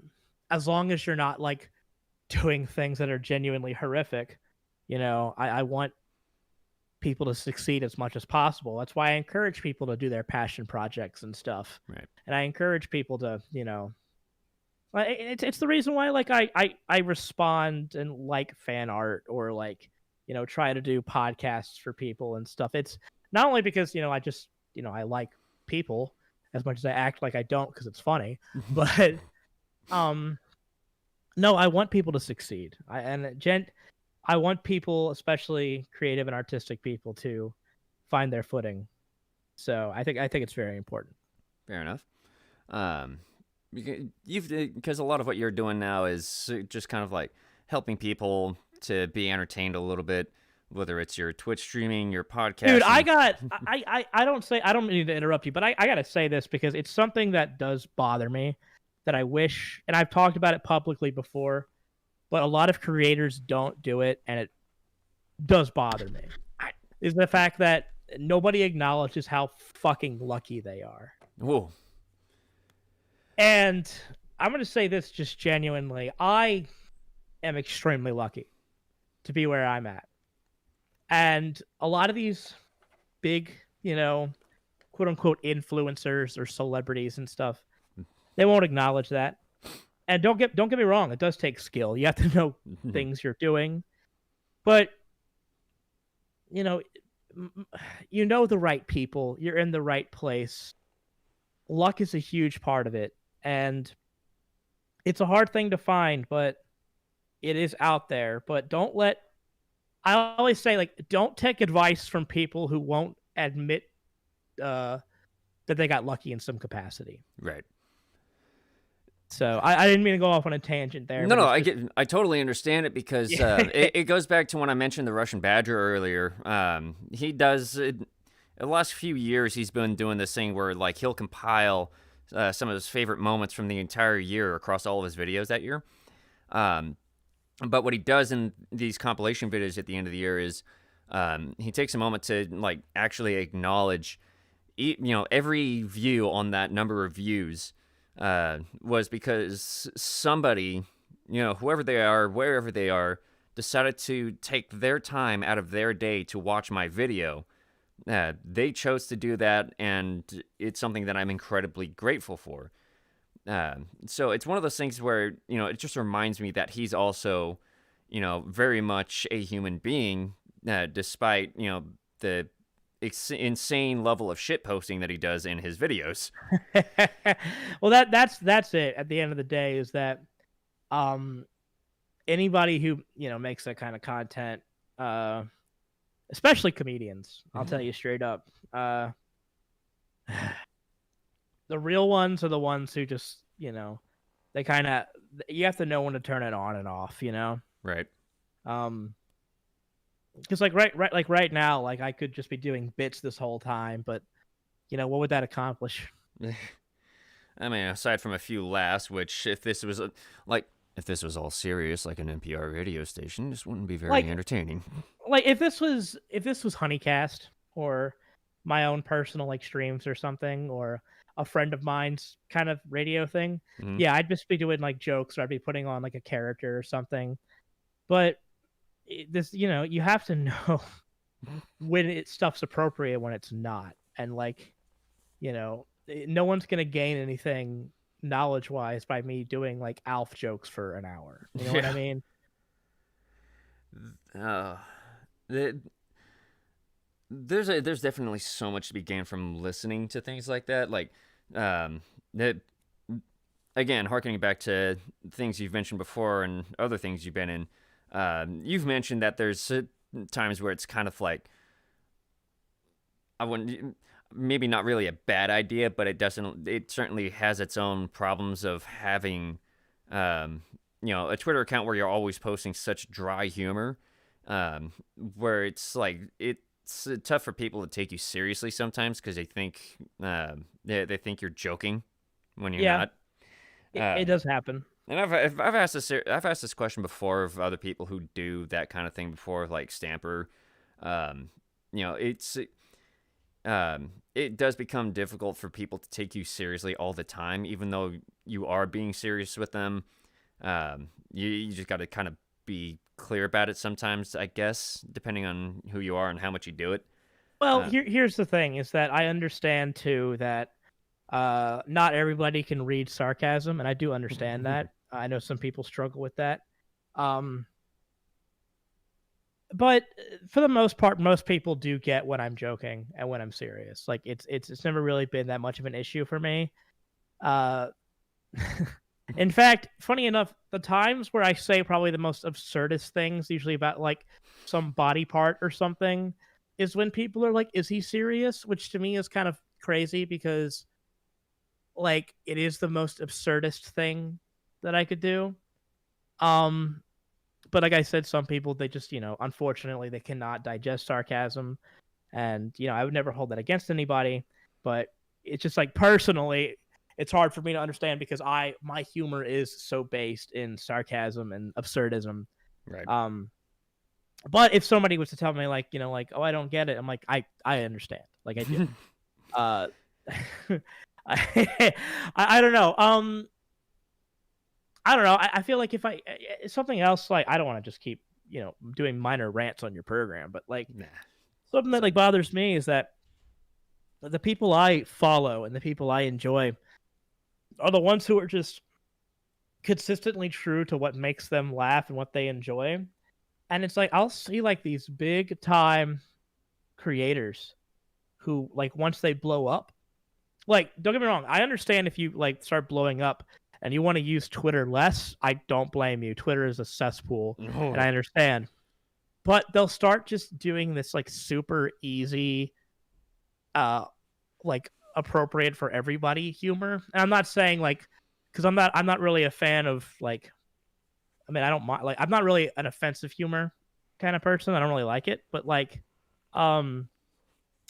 as long as you're not like doing things that are genuinely horrific, I want people to succeed as much as possible. That's why I encourage people to do their passion projects and stuff. Right. And I encourage people to, it's the reason why like I respond and like fan art or like, try to do podcasts for people and stuff. It's not only because, I just, I like people as much as I act like I don't because it's funny, but no, I want people to succeed. I want people, especially creative and artistic people, to find their footing. So I think it's very important. Fair enough. Because a lot of what you're doing now is just kind of like helping people to be entertained a little bit, whether it's your Twitch streaming, your podcast. Dude, I don't mean to interrupt you, but I gotta say this because it's something that does bother me that I wish, and I've talked about it publicly before, but a lot of creators don't do it, and it does bother me. Is the fact that nobody acknowledges how fucking lucky they are. Whoa. And I'm going to say this just genuinely. I am extremely lucky to be where I'm at. And a lot of these big, quote unquote influencers or celebrities and stuff, they won't acknowledge that. And don't get me wrong, it does take skill. You have to know things you're doing. But you know the right people, you're in the right place. Luck is a huge part of it. And it's a hard thing to find, but it is out there. But I always say, like, don't take advice from people who won't admit that they got lucky in some capacity. Right. So I didn't mean to go off on a tangent there. No, I totally understand it because it goes back to when I mentioned the Russian Badger earlier. He does the last few years he's been doing this thing where like he'll compile some of his favorite moments from the entire year across all of his videos that year. But what he does in these compilation videos at the end of the year is he takes a moment to like actually acknowledge, every view on that number of views was because somebody, whoever they are, wherever they are, decided to take their time out of their day to watch my video. They chose to do that, and it's something that I'm incredibly grateful for. So it's one of those things where, it just reminds me that he's also, very much a human being, despite, the insane level of shit posting that he does in his videos. Well, that's it. At the end of the day, is that anybody who makes that kind of content, especially comedians, I'll tell you straight up, the real ones are the ones who just they kind of, you have to know when to turn it on and off, Right. Because right now, like I could just be doing bits this whole time, but what would that accomplish? I mean, aside from a few laughs, which if this was all serious, like an NPR radio station, this wouldn't be very entertaining. Like if this was Honeycast or my own personal like streams or something, or a friend of mine's kind of radio thing, yeah, I'd just be doing like jokes, or I'd be putting on like a character or something. But this, you have to know when stuff's appropriate, when it's not, and like, no one's gonna gain anything knowledge-wise by me doing like Alf jokes for an hour. You know what I mean? There's definitely so much to be gained from listening to things like that. Like, again, harkening back to things you've mentioned before and other things you've been in. You've mentioned that there's times where it's kind of like, maybe not really a bad idea, but it certainly has its own problems of having, a Twitter account where you're always posting such dry humor, where it's like, it's tough for people to take you seriously sometimes because they think you're joking. when you're Yeah, not. it Um, does happen. and I've asked this question before of other people who do that kind of thing before, like Stamper. Um, it's it does become difficult for people to take you seriously all the time, even though you are being serious with them. You just got to kind of be clear about it sometimes, I guess, depending on who you are and how much you do it. Well, Uh, here's the thing: is that I understand too that not everybody can read sarcasm, and I do understand that. I know some people struggle with that. Um, but for the most part, most people do get when I'm joking and when I'm serious. Like it's never really been that much of an issue for me. Uh, in fact, funny enough, the times where I say probably the most absurdist things, usually about like some body part or something, is when people are like, "Is he serious?" Which to me is kind of crazy because like it is the most absurdist thing that I could do. Um, but like I said, some people they just unfortunately they cannot digest sarcasm, and I would never hold that against anybody. But it's just like personally, it's hard for me to understand because my humor is so based in sarcasm and absurdism. right. Um, but if somebody was to tell me like oh I don't get it, I'm like I understand, like I do. Uh, I don't know. I don't know. I feel like if something else, like I don't want to just keep doing minor rants on your program, but like Nah. something that like bothers me is that the people I follow and the people I enjoy are the ones who are just consistently true to what makes them laugh and what they enjoy. And it's like I'll see like these big time creators who like once they blow up, like don't get me wrong, I understand if you like start blowing up and you want to use Twitter less, I don't blame you. Twitter is a cesspool, and I No. understand. But they'll start just doing this like super easy, uh, like appropriate for everybody humor. And I'm not saying like, because I'm not really a fan of like, I mean I don't mind like I'm not really an offensive humor kind of person. I don't really like it, but like, um,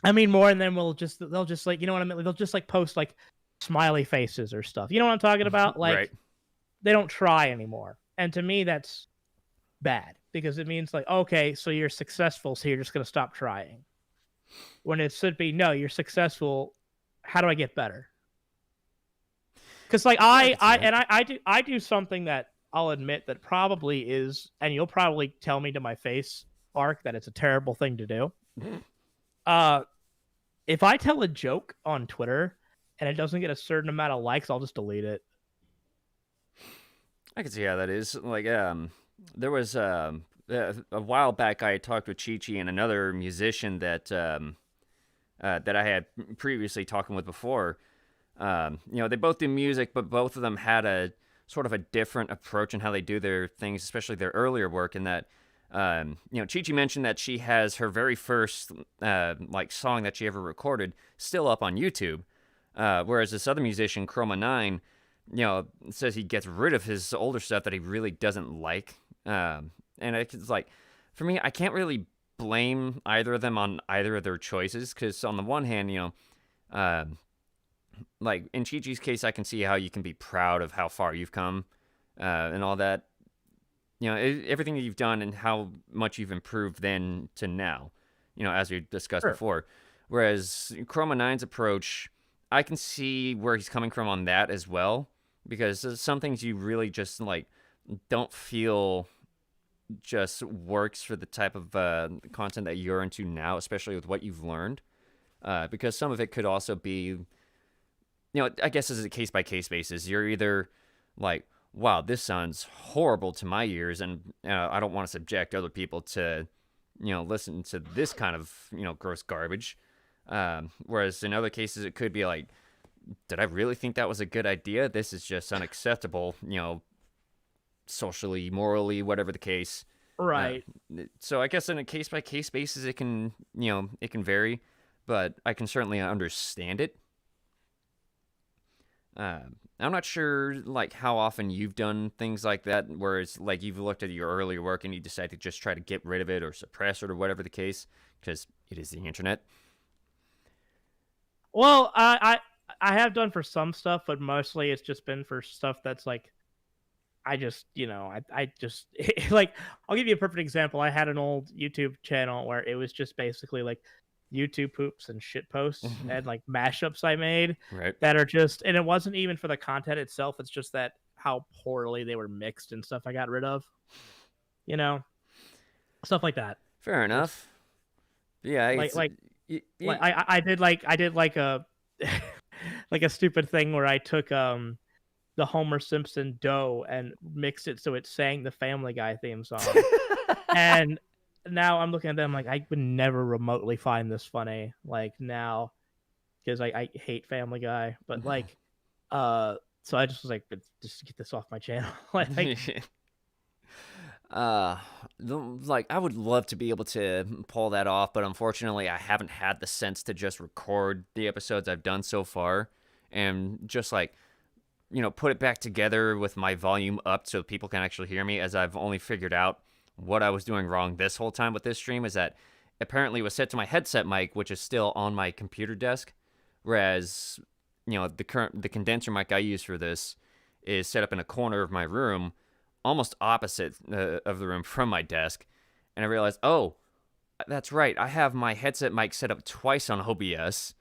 I mean more, and then they'll just like what I mean. They'll just like post like smiley faces or stuff. You know what I'm talking about? Right. Like they don't try anymore. And to me, that's bad because it means like, okay, so you're successful, so you're just gonna stop trying. When it should be, no, you're successful. How do I get better? Because like Yeah, I can see that. I do something that I'll admit that probably is, and you'll probably tell me to my face, Ark, that it's a terrible thing to do. Uh, if I tell a joke on Twitter and it doesn't get a certain amount of likes, I'll just delete it. I can see how that is. Like, there was a while back I talked with Chi Chi and another musician that I had previously talking with before. They both do music, but both of them had a sort of a different approach in how they do their things, especially their earlier work. In that, Chi Chi mentioned that she has her very first like song that she ever recorded still up on YouTube, whereas this other musician, Chroma 9, says he gets rid of his older stuff that he really doesn't like. And it's like, for me, I can't really blame either of them on either of their choices because on the one hand, uh, like in Chi Chi's case, I can see how you can be proud of how far you've come and all that. Everything that you've done and how much you've improved then to now, as we discussed Sure. before. Whereas Chroma 9's approach, I can see where he's coming from on that as well because some things you really just like don't feel just works for the type of content that you're into now, especially with what you've learned. Because some of it could also be, I guess as a case by case basis, you're either like, wow, this sounds horrible to my ears, and I don't want to subject other people to, listen to this kind of, gross garbage. Whereas in other cases, it could be like, did I really think that was a good idea? This is just unacceptable, socially, morally, whatever the case. Uh, Right. so I guess on a case by case basis, it can vary, but I can certainly understand it. I'm not sure like how often you've done things like that, where it's like you've looked at your earlier work and you decide to just try to get rid of it or suppress it or whatever the case, because it is the internet. Well, I have done for some stuff, but mostly it's just been for stuff that's like I just, I just like I'll give you a perfect example. I had an old YouTube channel where it was just basically like YouTube poops and shit posts and like mashups I made Right. that are just, and it wasn't even for the content itself. It's just that how poorly they were mixed and stuff I got rid of, you know, stuff like that. Fair Just enough. Yeah, like, it's like, y- like y- I did like a, like a stupid thing where I took, the Homer Simpson dough and mixed it so it sang the Family Guy theme song. And now I'm looking at them like I would never remotely find this funny. Like now, because I hate Family Guy, but like, so I just was like, just get this off my channel. like, uh like I would love to be able to pull that off, but unfortunately I haven't had the sense to just record the episodes I've done so far and just like put it back together with my volume up so people can actually hear me, as I've only figured out what I was doing wrong this whole time with this stream is that apparently it was set to my headset mic, which is still on my computer desk, whereas the condenser mic I use for this is set up in a corner of my room, almost opposite of the room from my desk. And I realized, oh, that's right, I have my headset mic set up twice on OBS.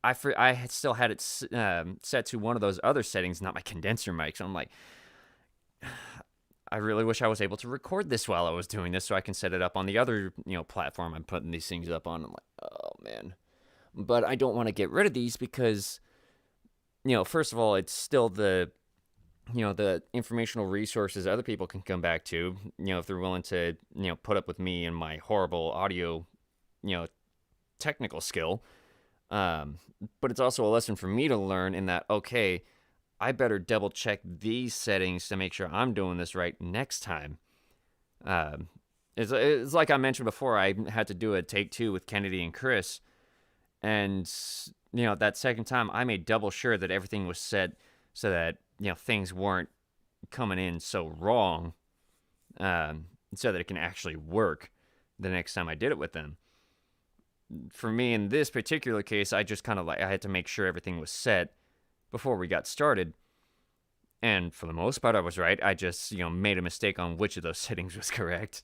I still had it set to one of those other settings, not my condenser mic. So I'm like, I really wish I was able to record this while I was doing this, so I can set it up on the other platform I'm putting these things up on. I'm like, oh man, but I don't want to get rid of these because first of all, it's still the the informational resources other people can come back to. If they're willing to put up with me and my horrible audio technical skill. But it's also a lesson for me to learn in that, okay, I better double check these settings to make sure I'm doing this right next time. It's like I mentioned before, I had to do a take 2 with Kennedy and Chris. And, that second time I made double sure that everything was set so that, things weren't coming in so wrong, so that it can actually work the next time I did it with them. For me in this particular case, I just kind of I had to make sure everything was set before we got started. And for the most part, I was right. I just, made a mistake on which of those settings was correct.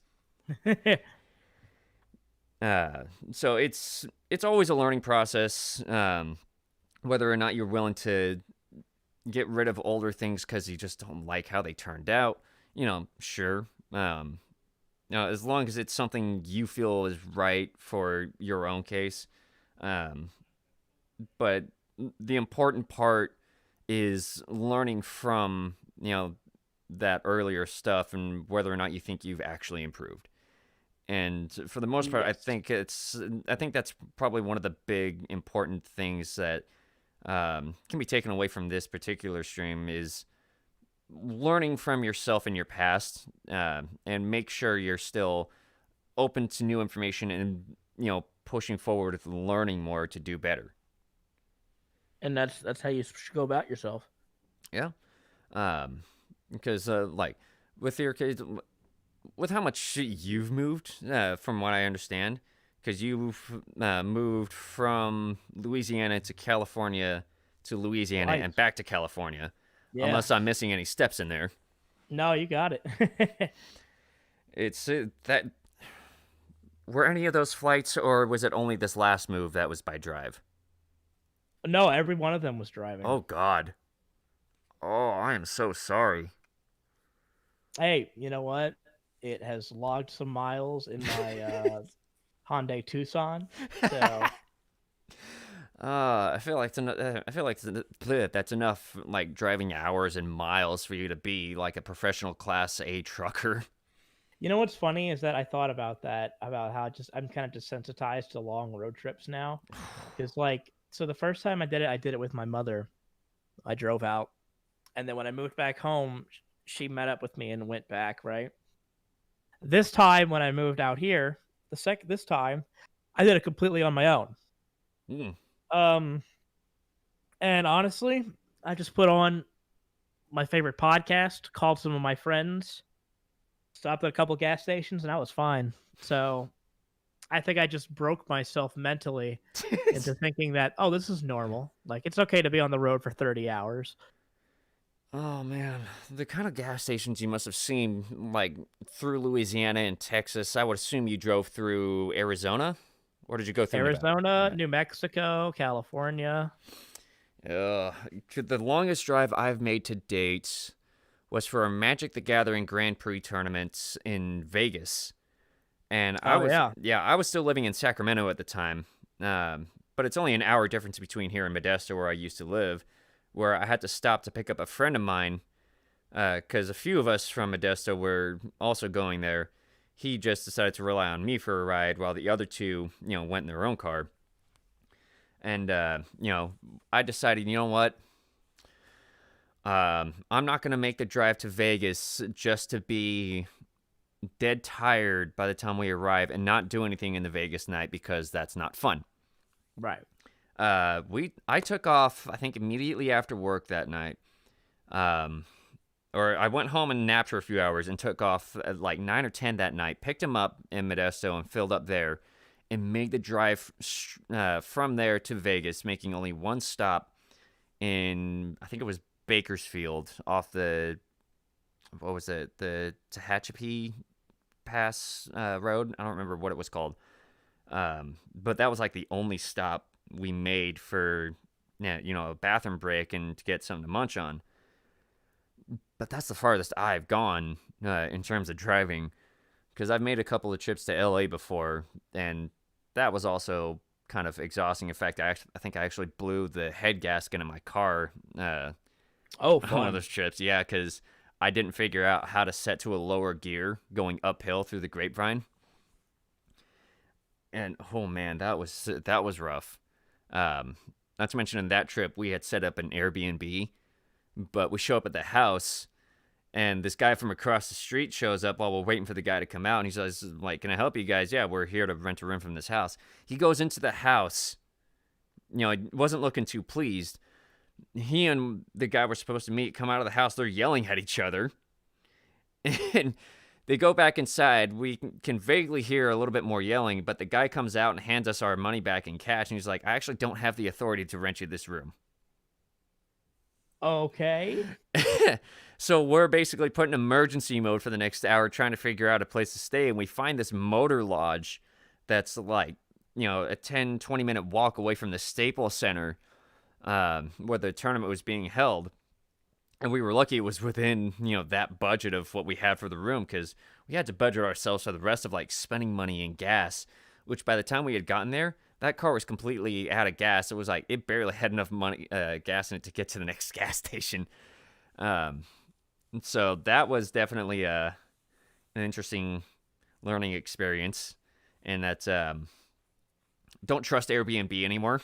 So it's always a learning process, whether or not you're willing to get rid of older things because you just don't like how they turned out. Sure. As long as it's something you feel is right for your own case. But the important part is learning from, that earlier stuff and whether or not you think you've actually improved. And for the most part, yes. I think that's probably one of the big important things that can be taken away from this particular stream is learning from yourself in your past, and make sure you're still open to new information and pushing forward with learning more to do better. And that's how you should go about yourself. Yeah. Because like with your case, with how much you've moved, from what I understand, because you've moved from Louisiana to California to Louisiana Right. and back to California. Yeah. Unless I'm missing any steps in there. No, you got it. It's that. Were any of those flights, or was it only this last move that was by drive? No, every one of them was driving. Oh God. Oh, I am so sorry. Hey, you know what? It has logged some miles in my Hyundai Tucson. So I feel like that's enough like driving hours and miles for you to be like a professional Class A trucker. you know what's funny is that I thought about that, about how just I'm kind of desensitized to long road trips now. Because like, so the first time I did it with my mother. I drove out, and then when I moved back home, she met up with me and went back. Right. This time when I moved out here, this time I did it completely on my own. Mm. And honestly, I just put on my favorite podcast, called some of my friends, stopped at a couple gas stations, and I was fine. So I think I just broke myself mentally into thinking that, oh, this is normal. Like, it's okay to be on the road for 30 hours. Oh man, the kind of gas stations you must have seen, like through Louisiana and Texas. I would assume you drove through Arizona, or did you go through Nevada? Arizona, New Mexico, California. Uh, the longest drive I've made to date was for a Magic the Gathering Grand Prix tournament in Vegas, and Oh, yeah. I was still living in Sacramento at the time. But it's only an hour difference between here and Modesto, where I used to live, where I had to stop to pick up a friend of mine, because a few of us from Modesto were also going there. He just decided to rely on me for a ride, while the other two, went in their own car. And I decided, you know what? I'm not gonna make the drive to Vegas just to be dead tired by the time we arrive and not do anything in the Vegas night, because that's not fun. Right. I took off, I think, immediately after work that night. Or I went home and napped for a few hours and took off at like 9 or 10 that night, picked him up in Modesto and filled up there, and made the drive from there to Vegas, making only one stop in, I think it was Bakersfield, off the, what was it, the Tehachapi Pass Road? I don't remember what it was called. But that was like the only stop we made for, a bathroom break and to get something to munch on. But that's the farthest I've gone in terms of driving, because I've made a couple of trips to LA before, and that was also kind of exhausting. In fact, I think I actually blew the head gasket in my car on one of those trips. Yeah, because I didn't figure out how to set to a lower gear going uphill through the Grapevine. And oh man, that was rough. Not to mention, in that trip we had set up an Airbnb, but we show up at the house, and this guy from across the street shows up while we're waiting for the guy to come out, and he says, like, "Can I help you guys?" "Yeah, we're here to rent a room from this house." He goes into the house. He wasn't looking too pleased. He and the guy we're supposed to meet come out of the house. They're yelling at each other, and they go back inside. We can vaguely hear a little bit more yelling, but the guy comes out and hands us our money back in cash, and he's like, "I actually don't have the authority to rent you this room." Okay. So we're basically put in emergency mode for the next hour, trying to figure out a place to stay, and we find this motor lodge that's like, a 10, 20-minute walk away from the Staples Center, where the tournament was being held. And we were lucky it was within, that budget of what we had for the room, because we had to budget ourselves for the rest of, like, spending money in gas, which by the time we had gotten there, that car was completely out of gas. It was like, it barely had enough money, gas in it to get to the next gas station. So that was definitely an interesting learning experience. And that's, don't trust Airbnb anymore.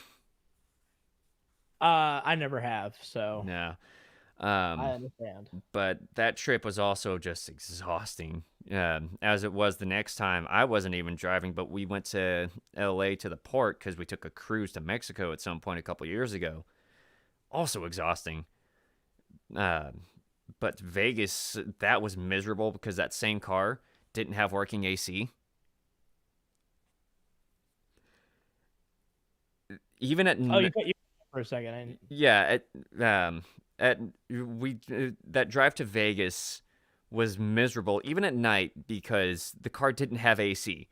I never have, so No. I understand. But that trip was also just exhausting, as it was the next time. I wasn't even driving, but we went to LA to the port because we took a cruise to Mexico at some point a couple years ago. Also exhausting. But Vegas, that was miserable because that same car didn't have working AC. Even at Oh, you cut you for a second. yeah, that drive to Vegas was miserable even at night because the car didn't have AC.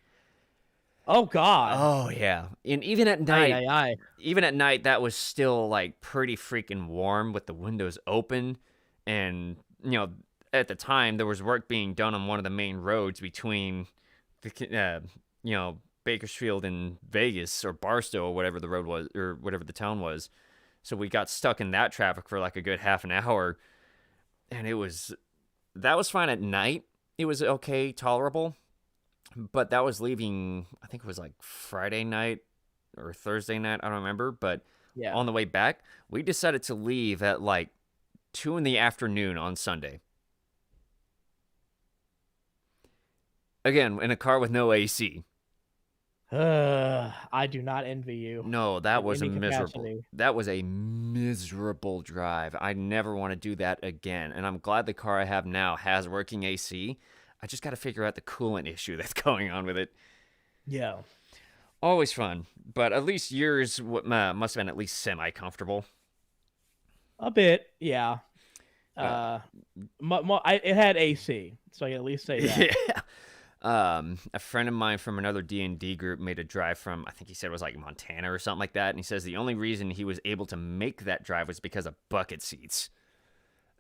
Oh God. Oh yeah, and even at night, Aye. even at night, that was still like pretty freaking warm with the windows open, and at the time there was work being done on one of the main roads between the Bakersfield and Vegas, or Barstow, or whatever the road was, or whatever the town was. So we got stuck in that traffic for like a good half an hour, and that was fine at night. It was okay, tolerable, but that was leaving, I think it was like Friday night or Thursday night, I don't remember, but Yeah. on the way back, we decided to leave at like 2 p.m. on Sunday. Again, in a car with no AC. I do not envy you. No, that in was a any miserable. capacity. That was a miserable drive. I never want to do that again. And I'm glad the car I have now has working AC. I just got to figure out the coolant issue that's going on with it. Yeah. Always fun, but at least yours must have been at least semi-comfortable. A bit, yeah. Uh, It had AC, so I can at least say that. yeah. A friend of mine from another D&D group made a drive from, I think he said it was like Montana or something like that, and he says the only reason he was able to make that drive was because of bucket seats.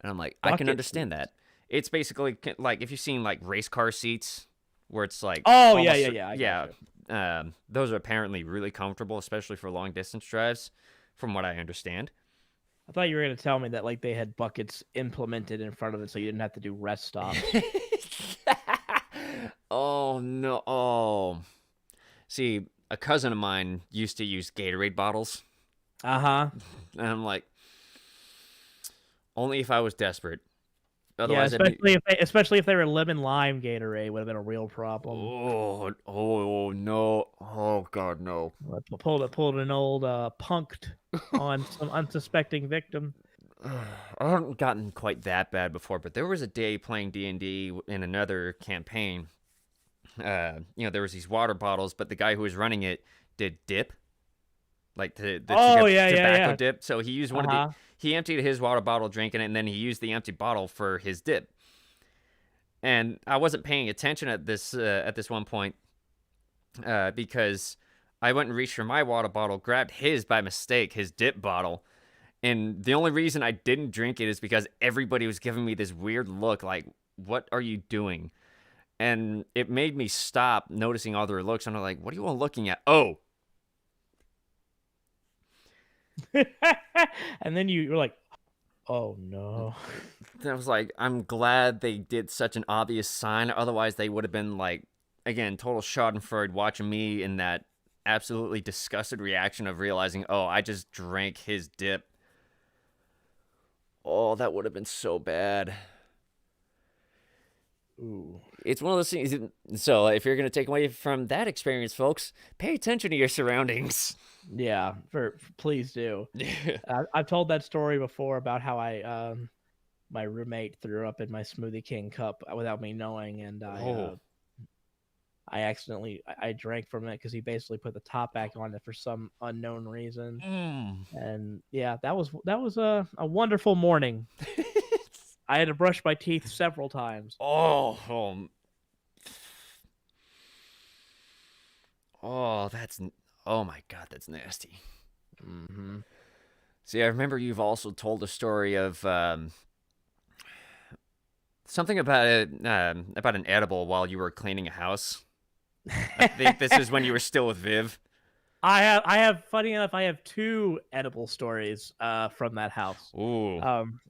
And I'm like, I can Bucket understand seats. that. It's basically like if you've seen like race car seats where it's like Oh yeah, almost yeah, yeah. I got you. those are apparently really comfortable, especially for long distance drives, from what I understand. I thought you were gonna tell me that like they had buckets implemented in front of it, so you didn't have to do rest stops. Oh no! Oh, see, a cousin of mine used to use Gatorade bottles, Uh huh. and I'm like, only if I was desperate. Yeah, Otherwise, I'd be. especially if they were lemon lime Gatorade, would have been a real problem. Oh no! Oh God, no! Pulled an old punked on some unsuspecting victim. I haven't gotten quite that bad before, but there was a day playing D&D in another campaign. There was these water bottles, but the guy who was running it did dip, like the Oh yeah, yeah, tobacco yeah. dip. So he used one of Uh-huh. he emptied his water bottle, drinking it, and then he used the empty bottle for his dip. And I wasn't paying attention at this one point because I went and reached for my water bottle, grabbed his by mistake, his dip bottle. And the only reason I didn't drink it is because everybody was giving me this weird look like, what are you doing? And it made me stop noticing all their looks. And I'm like, what are you all looking at? Oh, And then you were like, "Oh no." I was like, I'm glad they did such an obvious sign. Otherwise, they would have been like, again, total schadenfreude watching me in that absolutely disgusted reaction of realizing, oh, I just drank his dip. Oh, that would have been so bad. Ooh. It's one of those things. So, if you're going to take away from that experience, folks, pay attention to your surroundings. Yeah, please do. Yeah. I've told that story before about how my roommate threw up in my Smoothie King cup without me knowing, and Oh. I accidentally I drank from it because he basically put the top back on it for some unknown reason. Mm. And yeah, that was a wonderful morning. I had to brush my teeth several times. Oh. Oh, that's. Oh my God, that's nasty. Mm-hmm. See, I remember you've also told a story of something about about an edible while you were cleaning a house. I think this is when you were still with Viv. I have funny enough, I have two edible stories from that house. Ooh. Um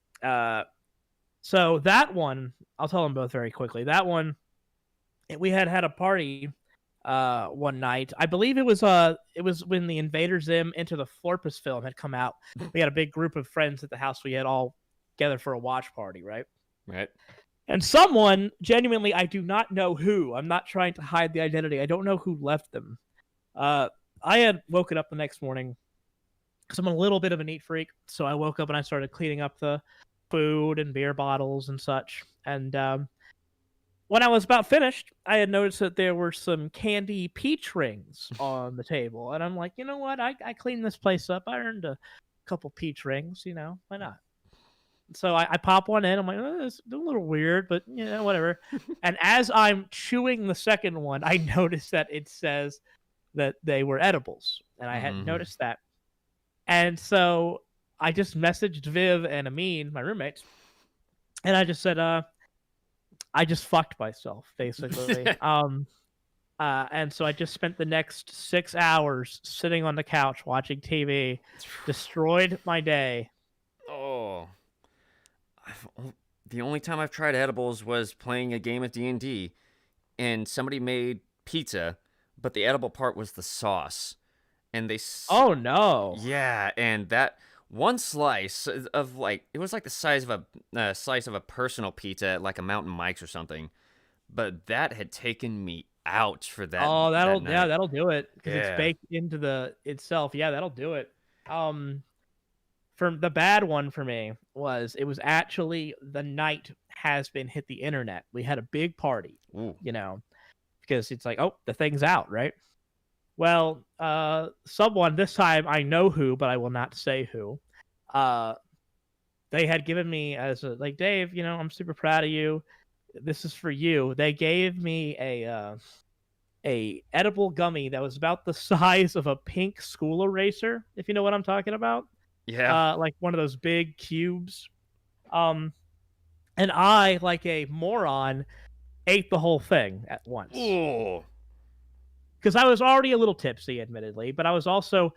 so that one, I'll tell them both very quickly. That one, we had a party one night. I believe it was when the Invader Zim Into the Florpus film had come out. We had a big group of friends at the house. We had all together for a watch party, right? Right. And someone, genuinely, I do not know who. I'm not trying to hide the identity. I don't know who left them. I had woken up the next morning because I'm a little bit of a neat freak. So I woke up and I started cleaning up the food and beer bottles and such. And when I was about finished, I had noticed that there were some candy peach rings on the table. And I'm like, you know what? I cleaned this place up. I earned a couple peach rings. Why not? So I pop one in. I'm like, oh, it's a little weird, but whatever. And as I'm chewing the second one, I noticed that it says that they were edibles, and I hadn't noticed that. And so I just messaged Viv and Amin, my roommates, and I just said, I just fucked myself, basically. And so I just spent the next 6 hours sitting on the couch watching TV, destroyed my day. Oh. The only time I've tried edibles was playing a game of D&D, and somebody made pizza, but the edible part was the sauce. And Oh no. Yeah, and that one slice of it was like the size of a slice of a personal pizza at like a Mountain Mike's or something. But that had taken me out for that. Oh, that night. that'll do it because Yeah. it's baked into the itself. Yeah, that'll do it. From the bad one for me was it was actually the night Has Been hit the internet. We had a big party, Ooh. because it's like, oh, the thing's out, right? Well, someone this time I know who, but I will not say who. Uh, they had given me as a like Dave, I'm super proud of you. This is for you. They gave me a edible gummy that was about the size of a pink school eraser, if you know what I'm talking about. Yeah. Like one of those big cubes. Um, and I, like a moron, ate the whole thing at once Ooh. because I was already a little tipsy, admittedly, but I was also,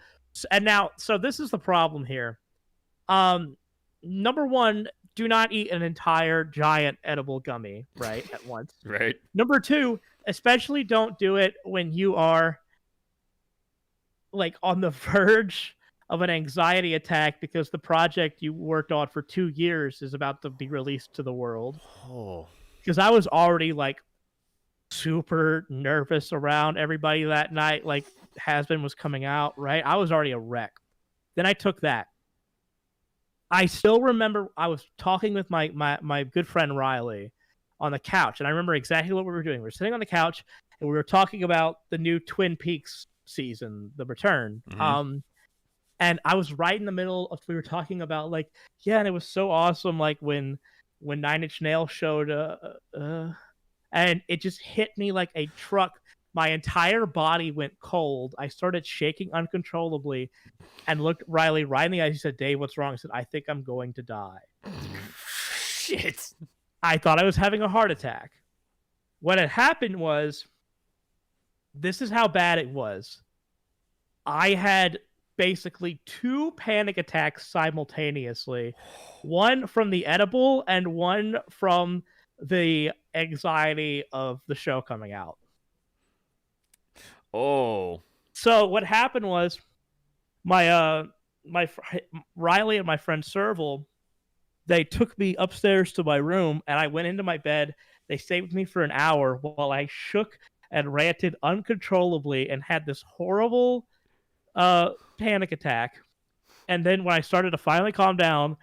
and now, so this is the problem here. Um, Number one, do not eat an entire giant edible gummy right at once. Right. Number two, especially don't do it when you are like on the verge of an anxiety attack because the project you worked on for 2 years is about to be released to the world. Oh. Because I was already like super nervous around everybody that night. Like Hasbin was coming out, right? I was already a wreck. Then I took that. I still remember I was talking with my good friend Riley on the couch, and I remember exactly what we were doing. We were sitting on the couch, and we were talking about the new Twin Peaks season, The Return. Mhm. And I was right in the middle of we were talking about like, yeah, and it was so awesome, like when Nine Inch Nails showed, and it just hit me like a truck. My entire body went cold. I started shaking uncontrollably and looked Riley right in the eyes. He said, "Dave, what's wrong?" I said, "I think I'm going to die." Shit. I thought I was having a heart attack. What had happened was, this is how bad it was. I had basically 2 panic attacks simultaneously, one from the edible and one from the anxiety of the show coming out. Oh. So what happened was my Riley and my friend Serval, they took me upstairs to my room and I went into my bed. They stayed with me for an hour while I shook and ranted uncontrollably and had this horrible panic attack. And then when I started to finally calm down,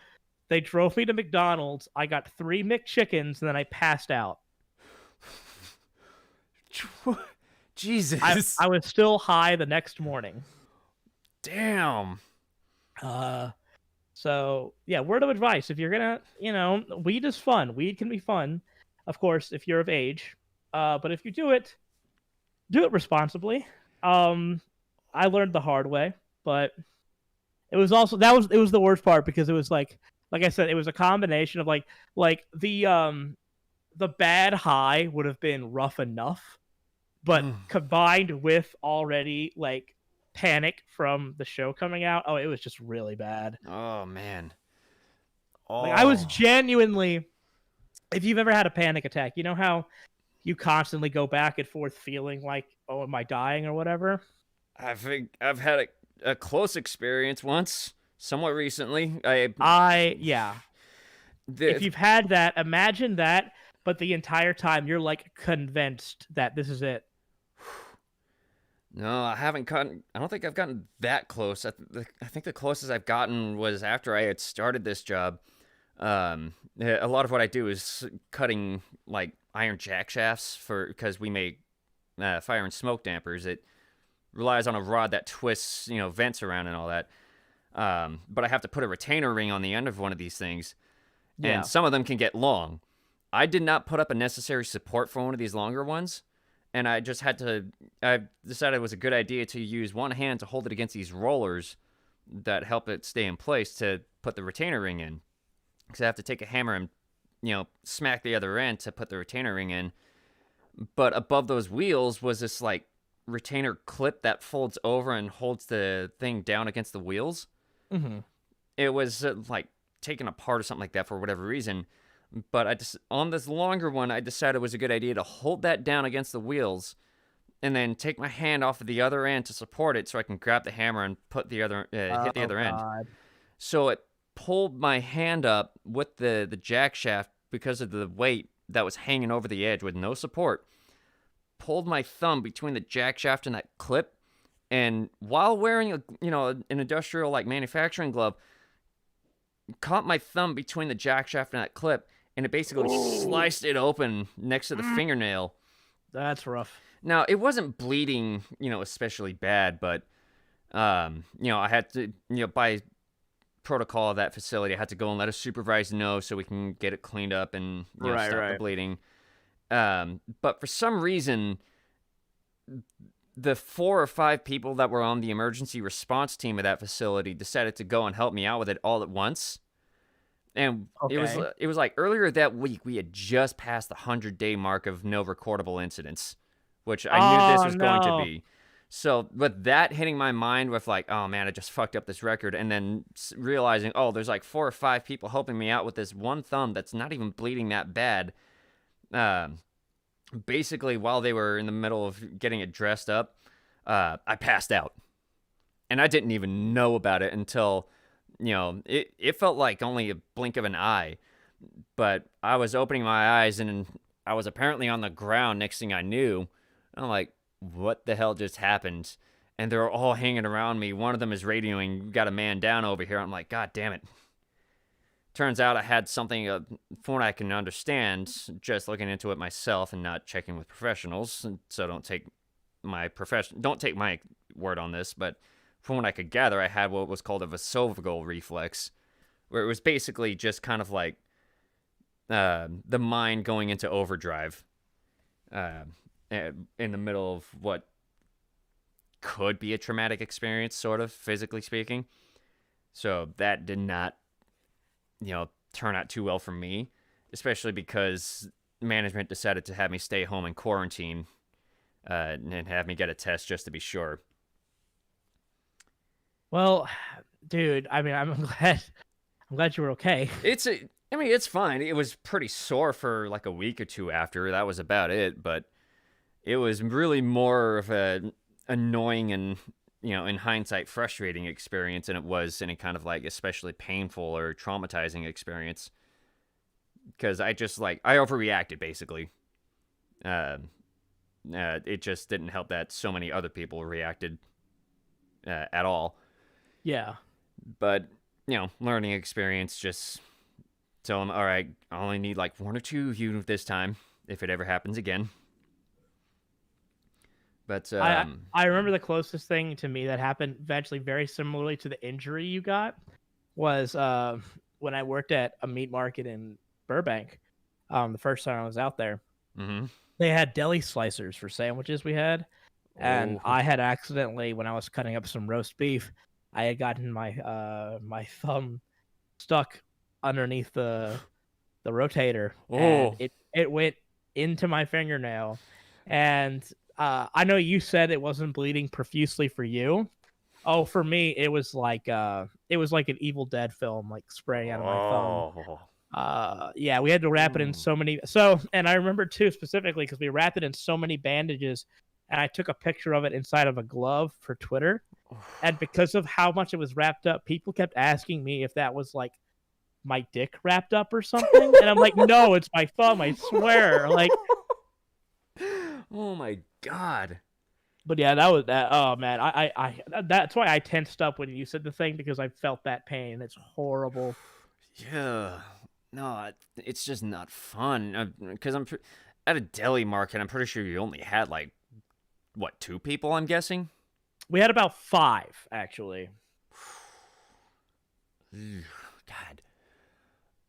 they drove me to McDonald's. I got 3 McChickens and then I passed out. Jesus. I was still high the next morning. Damn. So yeah, word of advice: if you're gonna, weed is fun. Weed can be fun, of course, if you're of age. But if you do it responsibly. I learned the hard way, but it was also it was the worst part because it was like I said, it was a combination of like the bad high would have been rough enough, but combined with already like panic from the show coming out, oh, it was just really bad. Oh man. Oh. Like I was genuinely, if you've ever had a panic attack, you know how you constantly go back and forth feeling like, oh, am I dying or whatever? I think I've had a close experience once, somewhat recently. Yeah. If you've had that, imagine that, but the entire time you're like convinced that this is it. No, I haven't gotten. I don't think I've gotten that close. I think the closest I've gotten was after I had started this job. A lot of what I do is cutting like iron jack shafts because we make fire and smoke dampers. It relies on a rod that twists, vents around and all that. But I have to put a retainer ring on the end of one of these things, and some of them can get long. I did not put up a necessary support for one of these longer ones. And I just had to, I decided it was a good idea to use one hand to hold it against these rollers that help it stay in place to put the retainer ring in. Because I have to take a hammer and, smack the other end to put the retainer ring in. But above those wheels was this, like, retainer clip that folds over and holds the thing down against the wheels. Mm-hmm. It was, like, taken apart or something like that for whatever reason. But on this longer one, I decided it was a good idea to hold that down against the wheels and then take my hand off of the other end to support it so I can grab the hammer and put the other hit the other end. So it pulled my hand up with the jack shaft because of the weight that was hanging over the edge with no support. Pulled my thumb between the jack shaft and that clip, and while wearing an industrial like manufacturing glove, caught my thumb between the jack shaft and that clip. And it basically sliced it open next to the fingernail. That's rough. Now, it wasn't bleeding, especially bad, but I had to, by protocol of that facility, I had to go and let a supervisor know so we can get it cleaned up and Right, stop the right. bleeding. But for some reason, the 4 or 5 people that were on the emergency response team of that facility decided to go and help me out with it all at once. And it was Okay. like earlier that week we had just passed the 100-day mark of no recordable incidents, which I knew this Oh was going to no. be. So, with that hitting my mind with like, oh man, I just fucked up this record, and then realizing, oh, there's like 4 or 5 people helping me out with this one thumb that's not even bleeding that bad. Basically, while they were in the middle of getting it dressed up, I passed out, and I didn't even know about it until, it felt like only a blink of an eye, but I was opening my eyes and I was apparently on the ground. Next thing I knew, I'm like, what the hell just happened? And they're all hanging around me. One of them is radioing, got a man down over here. I'm like, God damn it. Turns out I had something, from what I can understand, just looking into it myself and not checking with professionals. So don't take my word on this, but from what I could gather, I had what was called a vasovagal reflex, where it was basically just kind of like the mind going into overdrive in the middle of what could be a traumatic experience, sort of, physically speaking. So that did not, turn out too well for me, especially because management decided to have me stay home in quarantine and have me get a test just to be sure. Well, dude, I mean, I'm glad you were okay. It's fine. It was pretty sore for like a week or two after. That was about it, but it was really more of a annoying and, in hindsight, frustrating experience than it was any kind of like especially painful or traumatizing experience. Because I overreacted basically. It just didn't help that so many other people reacted at all. Yeah. But, learning experience, just tell them, all right, I only need like 1 or 2 of you this time if it ever happens again. But I remember the closest thing to me that happened eventually very similarly to the injury you got was when I worked at a meat market in Burbank. The first time I was out there, they had deli slicers for sandwiches we had, and I had accidentally, when I was cutting up some roast beef, I had gotten my thumb stuck underneath the rotator, and it went into my fingernail. And I know you said it wasn't bleeding profusely for you. Oh, for me, it was like an Evil Dead film, like spraying out of my thumb. Yeah, we had to wrap it in so many. And I remember too specifically because we wrapped it in so many bandages, and I took a picture of it inside of a glove for Twitter. And because of how much it was wrapped up, people kept asking me if that was like my dick wrapped up or something, and I'm like, no, it's my thumb, I swear. Like, oh my God. But yeah, that was that. Oh man, I that's why I tensed up when you said the thing, because I felt that pain. It's horrible. Yeah, no, it's just not fun. Because I'm at a deli market. I'm pretty sure you only had like what, 2 people? I'm guessing. We had about 5 actually. God.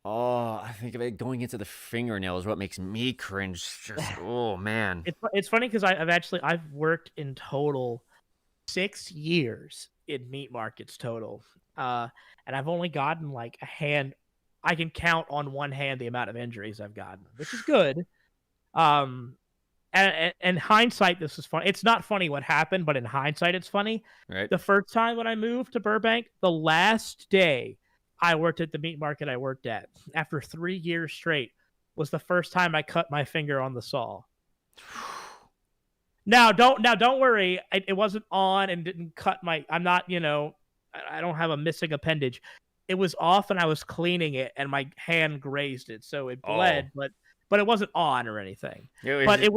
Oh, I think of it going into the fingernail is what makes me cringe. Just, oh man. It's funny because I've worked in total 6 years in meat markets total, and I've only gotten like a hand. I can count on one hand the amount of injuries I've gotten, which is good. And hindsight, this is funny. It's not funny what happened, but in hindsight, it's funny. Right. The first time when I moved to Burbank, the last day I worked at the meat market I worked at, after 3 years straight, was the first time I cut my finger on the saw. Now don't worry. It wasn't on and didn't cut my. I'm not. I don't have a missing appendage. It was off and I was cleaning it and my hand grazed it, so it bled, but it wasn't on or anything. But it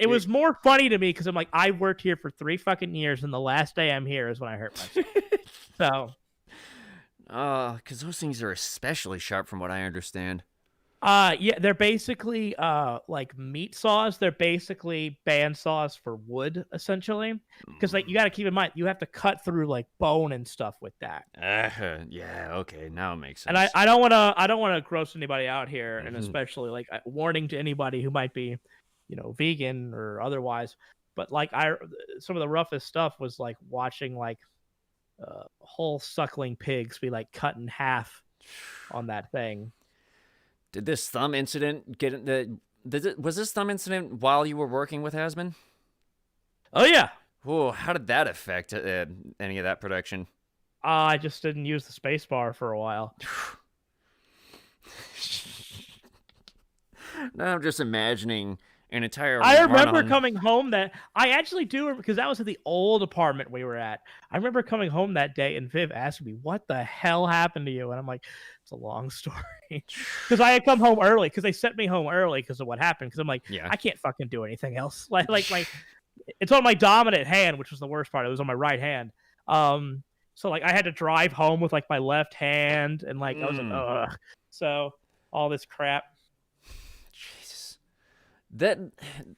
was more funny to me because I'm like, I worked here for 3 fucking years, and the last day I'm here is when I hurt myself. So, because those things are especially sharp, from what I understand. Yeah, they're basically like meat saws. They're basically band saws for wood, essentially. Because like you got to keep in mind, you have to cut through like bone and stuff with that. Yeah, okay, now it makes And sense. I don't want to gross anybody out here, and Mhm. especially like warning to anybody who might be, vegan or otherwise. But like some of the roughest stuff was like watching like whole suckling pigs be like cut in half on that thing. Did this thumb incident get the? Was this thumb incident while you were working with Hasman? Oh yeah, Whoa, how did that affect any of that production? I just didn't use the space bar for a while. Now I'm just imagining an entire I run remember on. coming home that I actually do because that was at the old apartment we were at. I remember coming home that day and Viv asked me, "What the hell happened to you?" And I'm like, "It's a long story." Because I had come home early because they sent me home early because of what happened. Because I'm like, Yeah. I can't fucking do anything else. Like my it's on my dominant hand, which was the worst part. It was on my right hand. So like I had to drive home with like my left hand, and like I was like, Mm, ugh. So all this crap. Jesus. That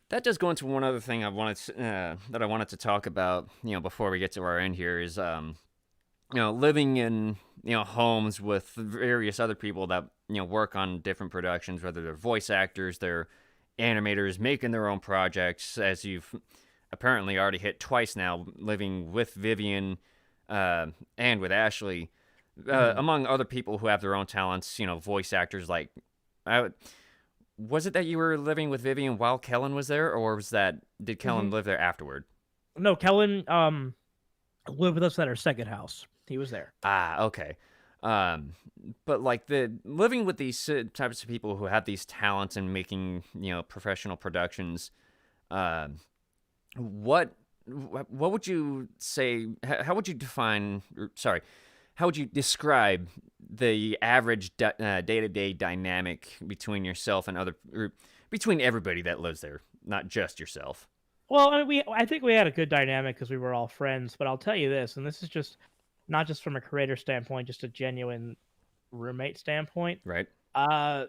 that does go into one other thing that I wanted to talk about. Before we get to our end here is living in homes with various other people that work on different productions, whether they're voice actors, they're animators making their own projects, as you've apparently already hit twice now, living with Vivian and with Ashley, Mhm. among other people who have their own talents. Voice actors like. I, was it that you were living with Vivian while Kellen was there, or did Kellen Mhm. live there afterward? No, Kellen lived with us at our second house. He was there. Ah, okay. Um, but like the living with these types of people who have these talents and making professional productions, um, what what would you say? How would you define? Sorry, how would you describe the average day-to-day dynamic between yourself and between everybody that lives there, not just yourself? Well, I think we had a good dynamic because we were all friends. But I'll tell you this, and this is just not just from a creator standpoint, just a genuine roommate standpoint. Right? Uh,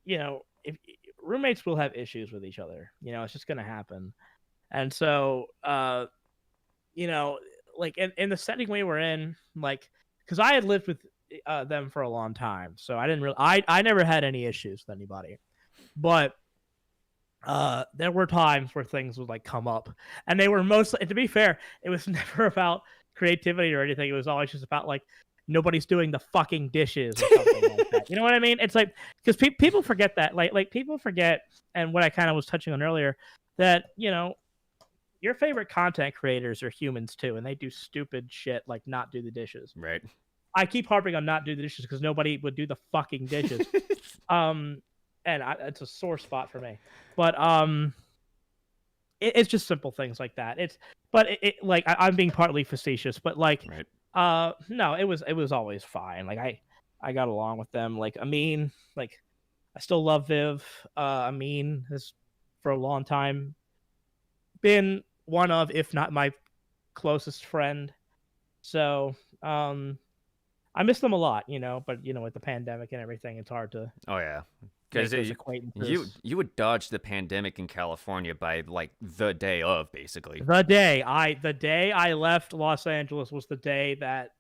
if roommates will have issues with each other, it's just gonna happen. And so, you know, like in the setting we were in, like, because I had lived with them for a long time, so I didn't really, I never had any issues with anybody, but there were times where things would like come up, and they were mostly, and to be fair, it was never about creativity or anything. It was always just about like nobody's doing the fucking dishes or something like that. You know what I mean? It's like because people forget that, like people forget, and what I kind of was touching on earlier, that your favorite content creators are humans too, and they do stupid shit like not do the dishes. Right. I keep harping on not do the dishes because nobody would do the fucking dishes. Um, and it's a sore spot for me. But it's just simple things like that. But like I'm being partly facetious, but like Right. no, it was always fine. Like I got along with them. Like Amin, like I still love Viv. Amin has for a long time been one of, if not my closest friend. So I miss them a lot, but with the pandemic and everything, it's hard to Oh yeah. make Because those you acquaintances. you would dodge the pandemic in California by like the day of, basically. The day I left Los Angeles was the day that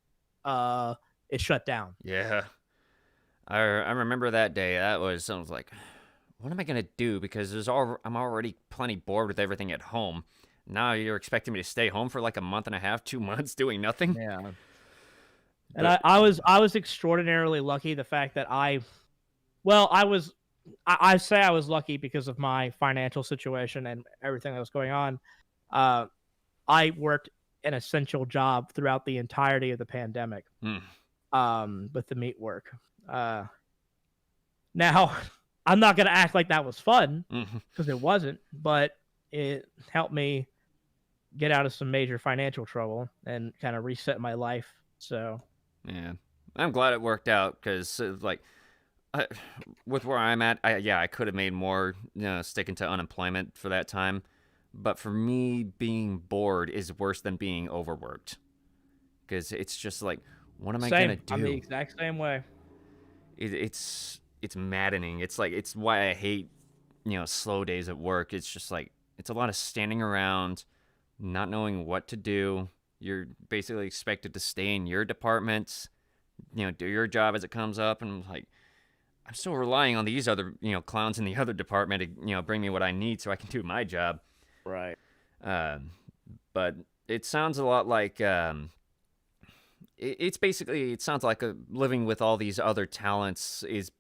it shut down. Yeah, I remember that day. I was like, what am I gonna do? Because I'm already plenty bored with everything at home. Now you're expecting me to stay home for like a month and a half, 2 months doing nothing. Yeah. And But I was extraordinarily lucky the fact that well, I say I was lucky because of my financial situation and everything that was going on. Uh I worked an essential job throughout the entirety of the pandemic, hmm, with the meat work. Uh, Now, I'm not gonna act like that was fun mhm. because it wasn't, but it helped me get out of some major financial trouble and kind of reset my life. So, Yeah, I'm glad it worked out because like I, with where I'm at, I could have made more, sticking to unemployment for that time. But for me, being bored is worse than being overworked because it's just like, what am I gonna same. I'm the do? exact same way. It's it's maddening. It's like it's why I hate slow days at work. It's just like it's a lot of standing around, not knowing what to do. You're basically expected to stay in your departments, do your job as it comes up, and like I'm still relying on these other clowns in the other department to bring me what I need so I can do my job. Right. But it sounds a lot like it's basically it sounds like living with all these other talents is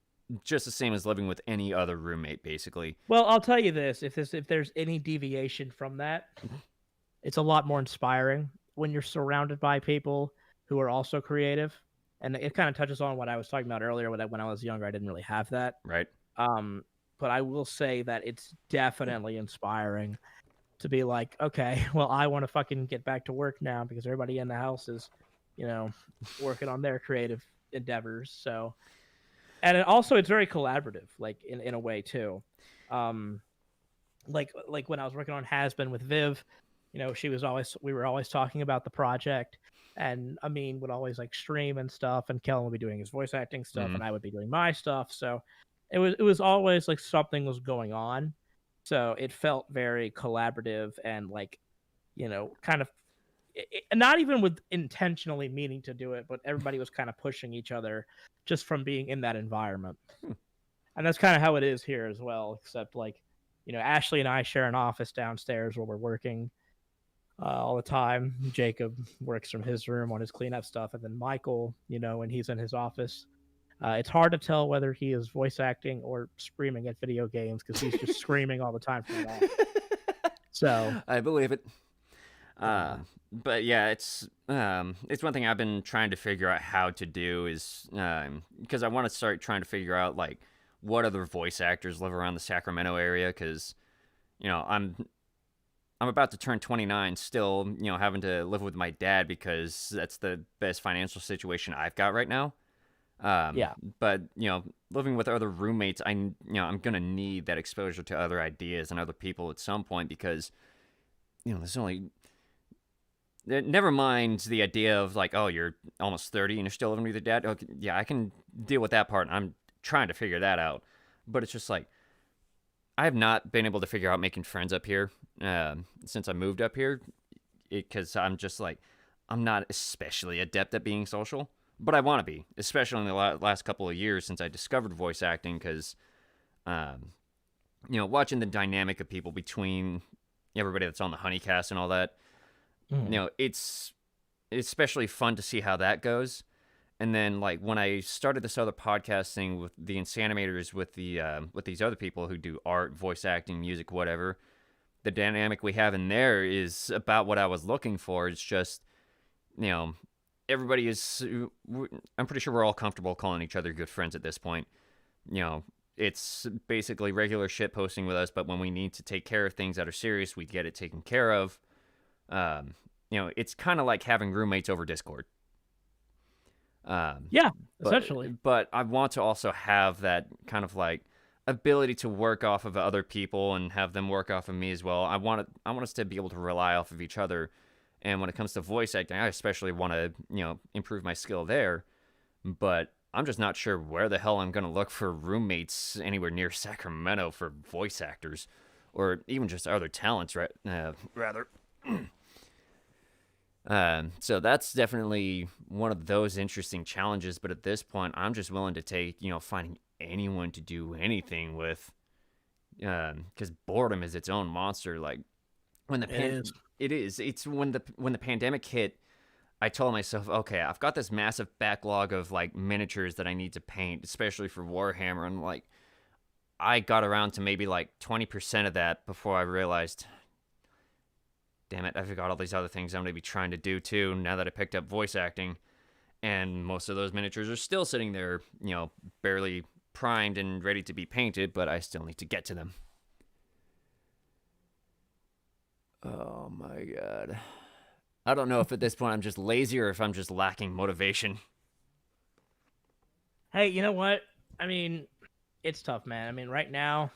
just the same as living with any other roommate, basically. Well, I'll tell you this: if there's any deviation from that, it's a lot more inspiring when you're surrounded by people who are also creative. And it kind of touches on what I was talking about earlier. When I was younger, I didn't really have that. Right. But I will say that it's definitely inspiring to be like, okay, well, I want to fucking get back to work now because everybody in the house is, working on their creative endeavors. So, and it's very collaborative, like in a way too. Like when I was working on Has Been with Viv, we were always talking about the project, and Amin would always like stream and stuff, and Kellen would be doing his voice acting stuff, Mhm. and I would be doing my stuff. So it was always like something was going on. So it felt very collaborative and like, kind of not even with intentionally meaning to do it, but everybody was kind of pushing each other just from being in that environment. And that's kind of how it is here as well, except like, Ashley and I share an office downstairs where we're working all the time. Jacob works from his room on his cleanup stuff, and then Michael, when he's in his office, it's hard to tell whether he is voice acting or screaming at video games because he's just screaming all the time from that. So I believe it. But yeah, it's one thing I've been trying to figure out how to do is because I want to start trying to figure out like what other voice actors live around the Sacramento area because I'm about to turn 29 still, having to live with my dad because that's the best financial situation I've got right now. yeah, But living with other roommates, I'm gonna need that exposure to other ideas and other people at some point because there's only. Never mind the idea of like, oh, you're almost 30 and you're still living with your dad. Okay, yeah, I can deal with that part. I'm trying to figure that out, but it's just like I have not been able to figure out making friends up here since I moved up here because I'm just like I'm not especially adept at being social. But I want to be, especially in the last couple of years since I discovered voice acting, because, watching the dynamic of people between everybody that's on the Honeycast and all that, it's especially fun to see how that goes. And then, like, when I started this other podcast thing with the Insanimators, with these other people who do art, voice acting, music, whatever, the dynamic we have in there is about what I was looking for. It's just, everybody is, I'm pretty sure we're all comfortable calling each other good friends at this point. It's basically regular shit posting with us, but when we need to take care of things that are serious, we get it taken care of. It's kind of like having roommates over Discord. yeah, essentially. But I want to also have that kind of like ability to work off of other people and have them work off of me as well. I want us to be able to rely off of each other. And when it comes to voice acting, I especially want to, improve my skill there. But I'm just not sure where the hell I'm going to look for roommates anywhere near Sacramento for voice actors, or even just other talents, right? Rather. So that's definitely one of those interesting challenges. But at this point, I'm just willing to take, finding anyone to do anything with, because boredom is its own monster. Like when the it is. It's when the pandemic hit, I told myself, okay, I've got this massive backlog of like miniatures that I need to paint, especially for Warhammer, and like I got around to maybe like 20% of that before I realized, damn it, I forgot all these other things I'm going to be trying to do too now that I picked up voice acting. And most of those miniatures are still sitting there, barely primed and ready to be painted, but I still need to get to them. Oh my god. I don't know if at this point I'm just lazy or if I'm just lacking motivation. Hey, you know what? I mean, it's tough, man. I mean, right now,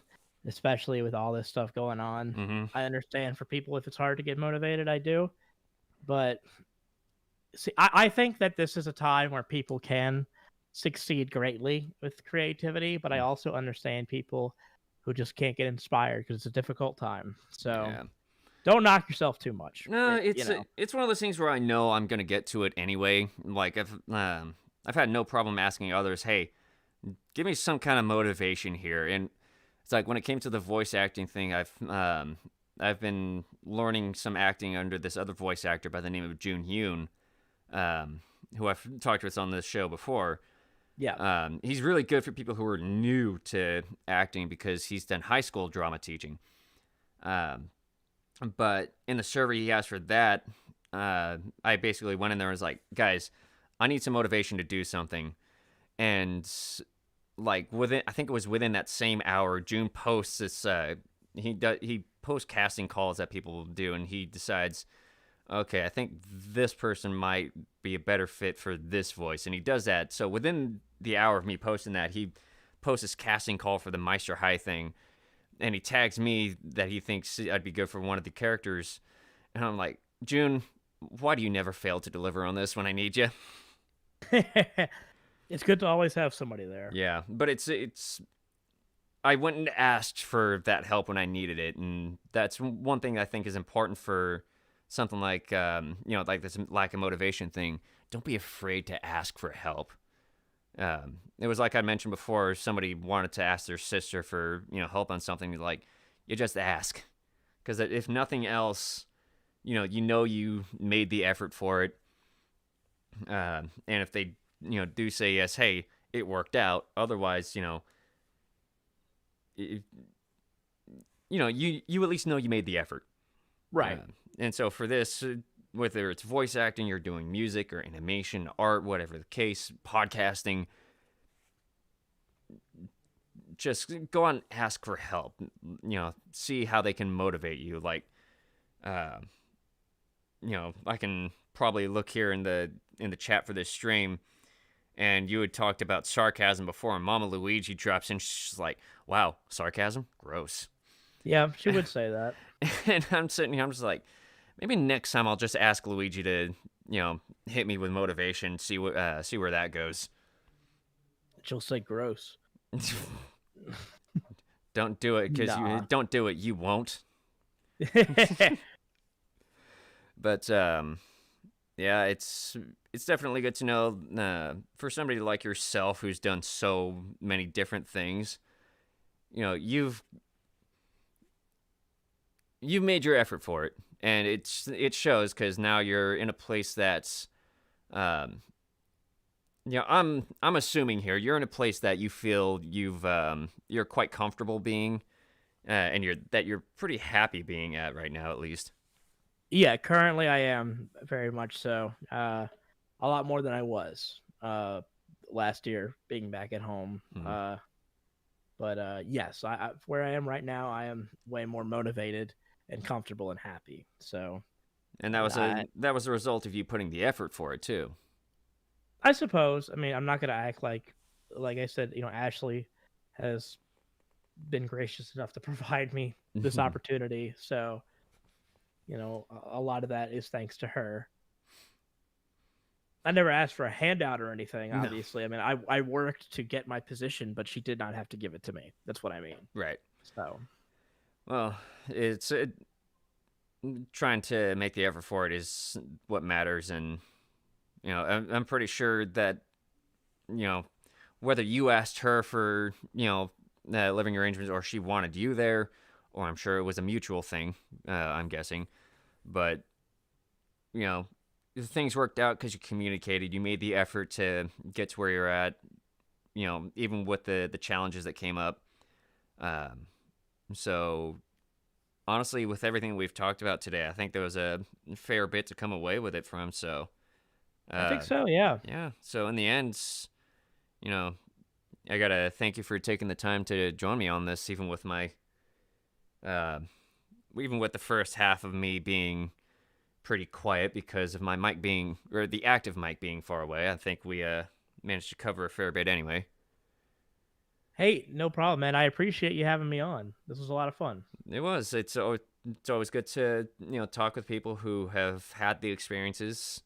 especially with all this stuff going on, I understand for people if it's hard to get motivated, I do. But see, I think that this is a time where people can succeed greatly with creativity, but I Mm. also understand people who just can't get inspired because it's a difficult time. So Yeah. don't knock yourself too much. No, You know. it's one of those things where I know I'm gonna get to it anyway. Like I've had no problem asking others, hey, give me some kind of motivation here. And it's like when it came to the voice acting thing, I've been learning some acting under this other voice actor by the name of Jun Hyun, who I've talked with on this show before. Yeah. He's really good for people who are new to acting because he's done high school drama teaching. Um, but in the survey he asked for that, I basically went in there and was like, guys, I need some motivation to do something. And like within, I think it was within that same hour, June posts this. He posts casting calls that people do, and he decides, okay, I think this person might be a better fit for this voice, and he does that. So within the hour of me posting that, he posts this casting call for the Meister High thing, and he tags me that he thinks I'd be good for one of the characters, and I'm like, June, why do you never fail to deliver on this when I need you? It's good to always have somebody there. Yeah, but it's I went and asked for that help when I needed it, and that's one thing I think is important for something like like this lack of motivation thing. Don't be afraid to ask for help. It was like I mentioned before. Somebody wanted to ask their sister for help on something. Like you just ask, because if nothing else, you made the effort for it. And if they do say yes, hey, it worked out. Otherwise, you at least know you made the effort. Right. And so for this, whether it's voice acting, you're doing music or animation, art, whatever the case, podcasting, just go on and ask for help. See how they can motivate you. Like, I can probably look here in the chat for this stream, and you had talked about sarcasm before, and Mama Luigi drops in. She's like, "Wow, sarcasm? Gross." Yeah, she would say that. And I'm sitting here, I'm just like, maybe next time I'll just ask Luigi to, hit me with motivation, see where that goes. She'll say gross. Don't do it, because Nah. you don't do it, you won't. But yeah, it's definitely good to know for somebody like yourself who's done so many different things. You've made your effort for it, and it shows, because now you're in a place that's I'm assuming here you're in a place that you feel you're quite comfortable being, and you're pretty happy being at right now, at least. Yeah, currently I am very much so. A lot more than I was last year, being back at home. Mhm. But yes, I where I am right now, I am way more motivated and comfortable and happy. So And that was I a result of you putting the effort for it too. I suppose. I mean, I'm not gonna act like I said. Ashley has been gracious enough to provide me this opportunity. So a lot of that is thanks to her. I never asked for a handout or anything, No. obviously. I mean, I worked to get my position, but she did not have to give it to me. That's what I mean. Right. So, Well, it's trying to make the effort for it is what matters, and I'm pretty sure that whether you asked her for living arrangements, or she wanted you there, or I'm sure it was a mutual thing. I'm guessing, but things worked out because you communicated. You made the effort to get to where you're at. Even with the challenges that came up. So honestly, with everything we've talked about today, I think there was a fair bit to come away with it from. So I think so, yeah. yeah. So in the end, I gotta thank you for taking the time to join me on this, even with my, even with the first half of me being pretty quiet because of my mic being, or the active mic being far away. I think we managed to cover a fair bit anyway. Hey, no problem, man. I appreciate you having me on. This was a lot of fun. It was. It's always good to talk with people who have had the experiences,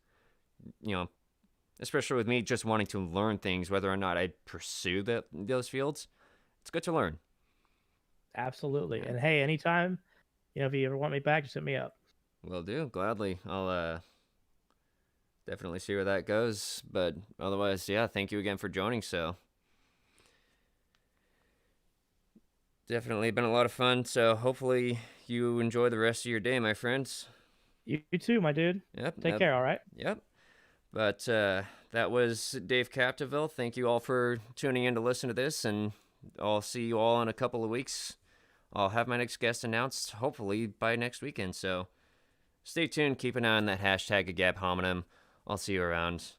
especially with me just wanting to learn things, whether or not I pursue those fields. It's good to learn. Absolutely. Yeah. And hey, anytime, if you ever want me back, just hit me up. Will do, gladly. I'll definitely see where that goes. But otherwise, yeah, thank you again for joining. So definitely been a lot of fun. So hopefully you enjoy the rest of your day, my friends. You too, my dude. Yep. Take care, all right? Yep. But that was Dave Captiville. Thank you all for tuning in to listen to this, and I'll see you all in a couple of weeks. I'll have my next guest announced hopefully by next weekend. So stay tuned. Keep an eye on that hashtag of Gab Hominem. I'll see you around.